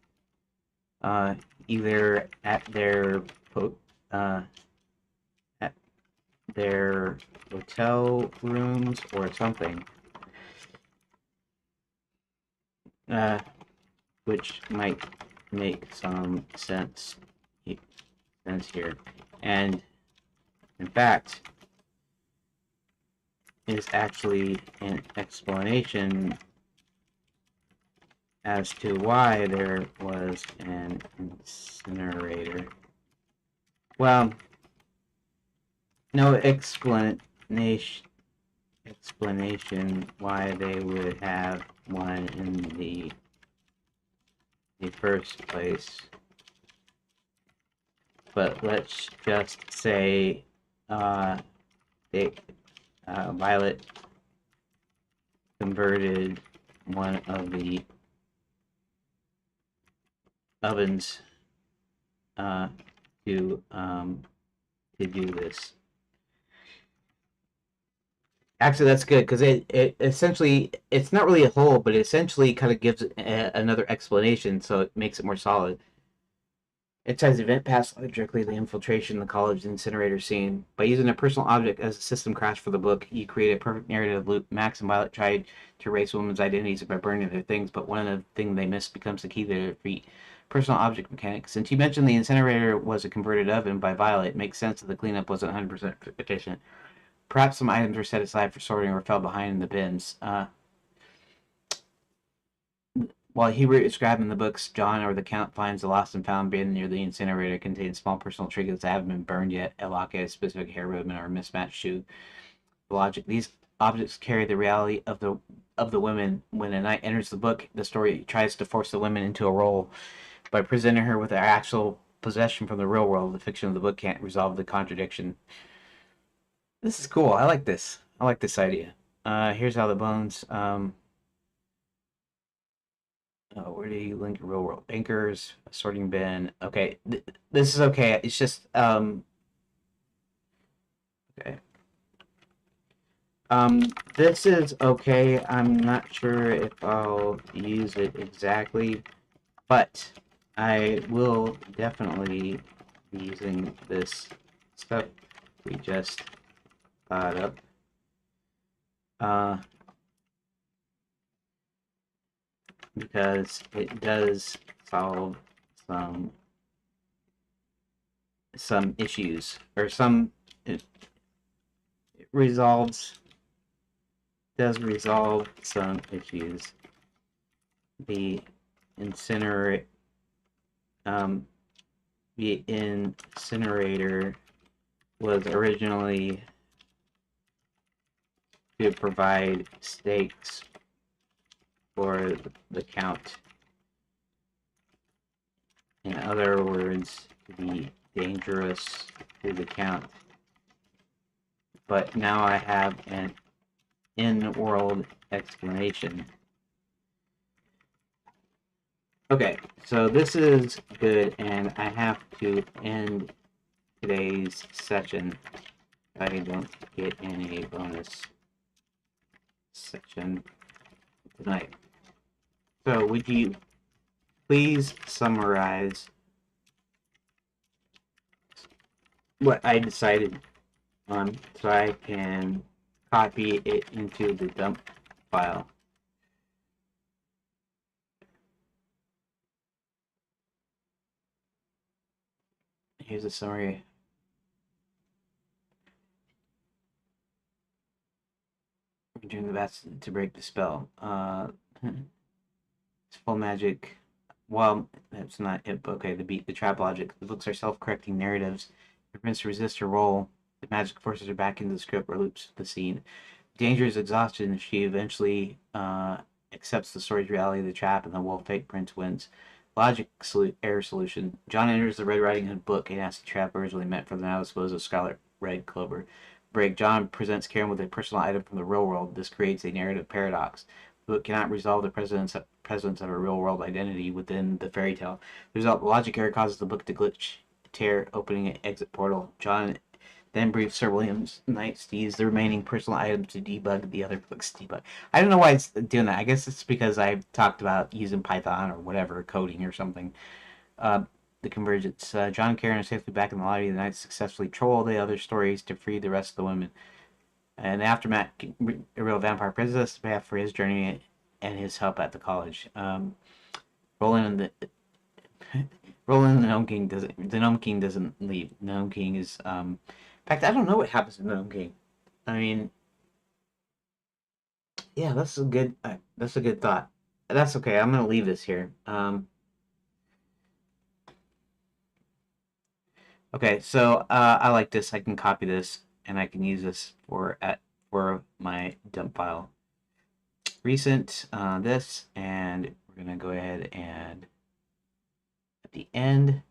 either at their hotel rooms or something, which might make some sense here, and in fact is actually an explanation as to why there was an incinerator. Well, no explanation why they would have one in the first place. But let's just say Violet converted one of the ovens to do this. Actually, that's good because it essentially, it's not really a hole, but it essentially kind of gives another explanation, so it makes it more solid. It ties the event past directly to the infiltration of the college incinerator scene. By using a personal object as a system crash for the book, you create a perfect narrative loop. Max and Violet tried to erase women's identities by burning their things, but one of the things they missed becomes the key to their defeat. Personal object mechanics. Since you mentioned the incinerator was a converted oven by Violet, it makes sense that the cleanup wasn't 100% efficient. Perhaps some items were set aside for sorting or fell behind in the bins. While Hubert is grabbing the books, John or the Count finds the lost and found bin near the incinerator contains small personal trinkets that haven't been burned yet, a locket, a specific hair ribbon, or a mismatched shoe. Logic. These objects carry the reality of the women. When a knight enters the book, the story tries to force the women into a role by presenting her with their actual possession from the real world. The fiction of the book can't resolve the contradiction. This is cool. I like this. I like this idea. Here's how the bones. Where do you link real world anchors? Sorting bin. Okay, this is okay. It's just okay. This is okay. I'm not sure if I'll use it exactly, but I will definitely be using this stuff we just thought up. Uh, because it does solve some issues, or it does resolve some issues. The incinerate the incinerator was originally to provide stakes for the Count. In other words, to be dangerous to the Count. But now I have an in-world explanation. Okay, so this is good, and I have to end today's session. I don't get any bonus section tonight. So would you please summarize what I decided on so I can copy it into the dump file? Here's a summary. We're doing the best to break the spell. It's full magic. Well, that's not it. Okay, the trap logic. The books are self-correcting narratives. If Prince resist her roll, the magic forces her back into the script or loops the scene. Danger is exhausted, and she eventually accepts the story's reality of the trap, and the wolf fake prince wins. Logic error solution. John enters the Red Riding Hood book and asks the trap originally meant for the now disposed of Scarlet Red Clover. Break. John presents Karen with a personal item from the real world. This creates a narrative paradox. The book cannot resolve the presence of a real world identity within the fairy tale. The result, logic error causes the book to glitch, tear, opening an exit portal. John then briefs Sir William's knights to use the remaining personal items to debug the other book's debug. I don't know why it's doing that. I guess it's because I talked about using Python or whatever, coding or something. Uh, the convergence. John and Karen are safely back in the lobby. The knights successfully troll the other stories to free the rest of the women. And aftermath, a real vampire princess path for his journey and his help at the college. Roland and the Roland and the Gnome King doesn't. The Gnome King doesn't leave. The Gnome King is. In fact, I don't know what happens to the Gnome King. I mean, yeah, that's a good. That's a good thought. That's okay. I'm gonna leave this here. Okay, so I like this. I can copy this and I can use this for my dump file. Recent this, and we're gonna go ahead and at the end.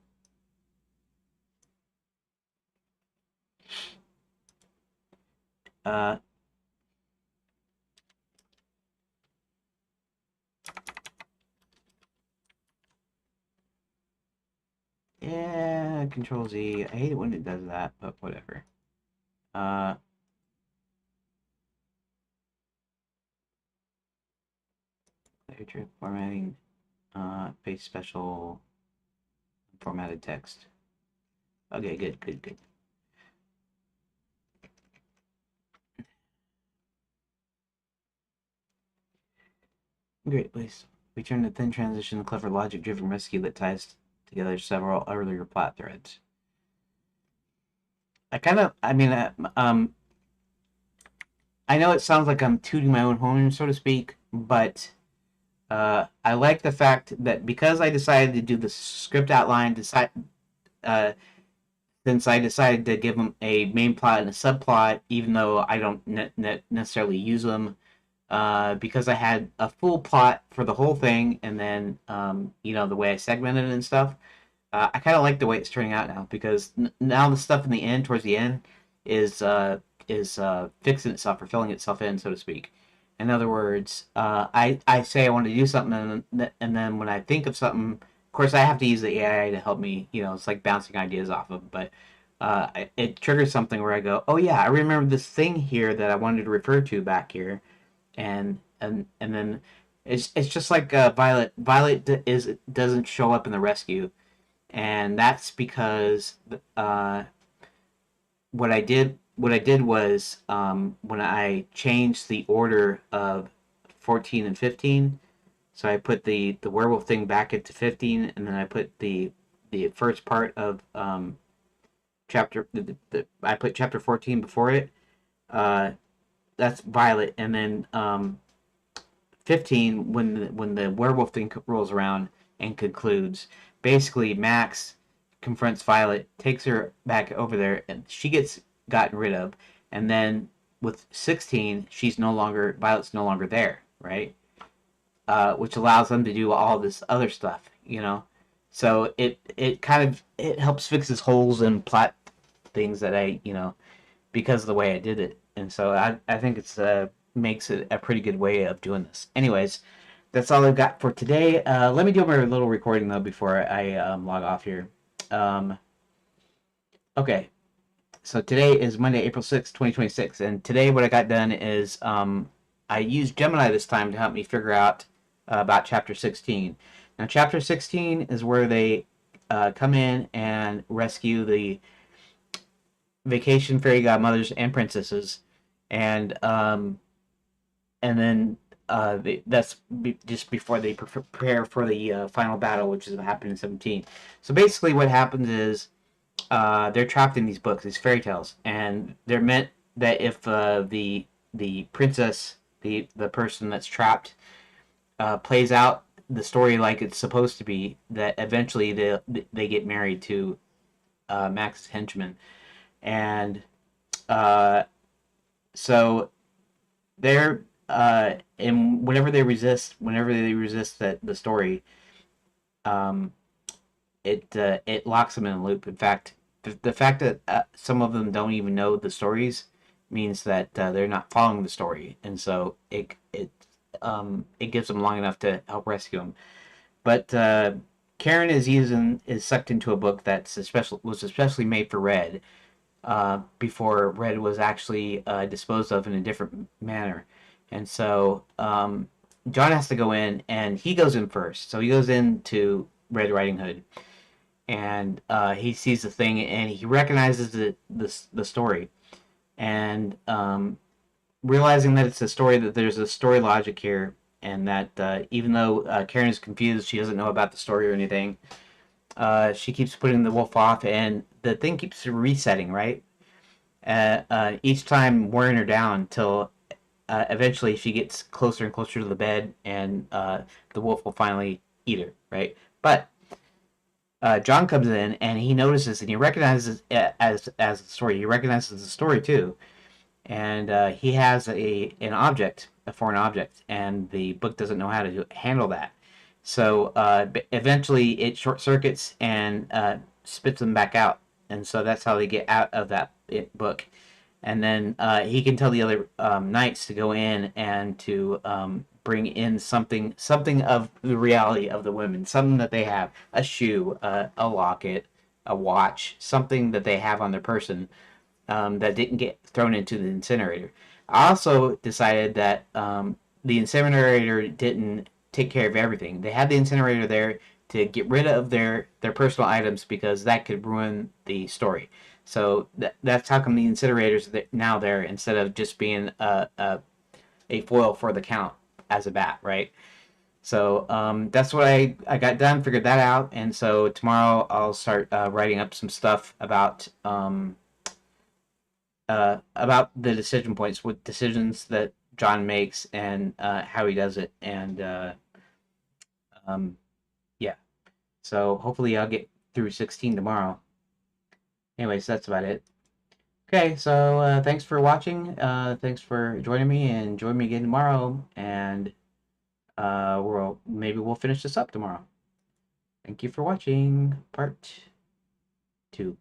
Yeah, Control Z. I hate it when it does that, but whatever. Uh, Trip formatting. Paste special formatted text. Okay, good, good, good. Great, please. We turn to thin transition, clever logic-driven rescue that ties together several earlier plot threads. I mean, I know it sounds like I'm tooting my own horn, so to speak, but I like the fact that because I decided to do the script outline, uh, since I decided to give them a main plot and a subplot, even though I don't necessarily use them, because I had a full plot for the whole thing, and then the way I segmented it and stuff. I kind of like the way it's turning out now because now the stuff in the end, towards the end, is uh, is fixing itself or filling itself in, so to speak. In other words, I say I want to do something, and then when I think of something, of course I have to use the AI to help me. It's like bouncing ideas off of, but it triggers something where I go, oh yeah, I remember this thing here that I wanted to refer to back here, and then it's just like Violet. Doesn't show up in the rescue, and that's because what I did was when I changed the order of 14 and 15. So I put the werewolf thing back into 15, and then I put the first part of I put chapter 14 before it. Uh, that's Violet, and then 15 when the werewolf thing rolls around and concludes. Basically, Max confronts Violet, takes her back over there, and she gets gotten rid of. And then with 16, Violet's no longer there, right? Which allows them to do all this other stuff. So it kind of it helps fixes holes in plot things that because of the way I did it. And so I think it's makes it a pretty good way of doing this. Anyways, that's all I've got for today. Let me do my little recording though before I log off here. Um, okay, so today is Monday, April 6th, 2026, and today what I got done is I used Gemini this time to help me figure out about Chapter 16. Now, Chapter 16 is where they come in and rescue the vacation fairy godmothers and princesses, and then just before they prepare for the final battle, which is happening in 17. So basically, what happens is they're trapped in these books, these fairy tales, and they're meant that if the princess, the person that's trapped, plays out the story like it's supposed to be, that eventually they get married to Max's henchman, and uh, so they're and whenever they resist that the story, um, it locks them in a loop. In fact, the fact that some of them don't even know the stories means that they're not following the story, and so it gives them long enough to help rescue them. But Karen is sucked into a book was especially made for Red, before Red was actually disposed of in a different manner. And so John has to go in, and he goes in first. So he goes into Red Riding Hood, and he sees the thing, and he recognizes the story, and realizing that it's a story, that there's a story logic here, and that even though Karen is confused, she doesn't know about the story or anything. She keeps putting the wolf off, and the thing keeps resetting, right? Each time wearing her down until eventually she gets closer and closer to the bed, and the wolf will finally eat her, right? But John comes in, and he notices, and he recognizes it as the story. He recognizes the story too, and he has a foreign object, and the book doesn't know how to handle that. So eventually, it short circuits and spits them back out, and so that's how they get out of that book. And then he can tell the other knights to go in and to bring in something of the reality of the women, something that they have, a shoe, a locket, a watch, something that they have on their person that didn't get thrown into the incinerator. I also decided that the incinerator didn't take care of everything. They had the incinerator there to get rid of their personal items because that could ruin the story. So that's how come the incinerator's now there instead of just being a foil for the count as a bat, right? So that's what I got done, figured that out, and so tomorrow I'll start writing up some stuff about the decision points, with decisions that John makes, and how he does it, and Yeah. So hopefully I'll get through 16 tomorrow. Anyways, that's about it. Okay, so thanks for watching. Thanks for joining me, and join me again tomorrow. And maybe we'll finish this up tomorrow. Thank you for watching part 2.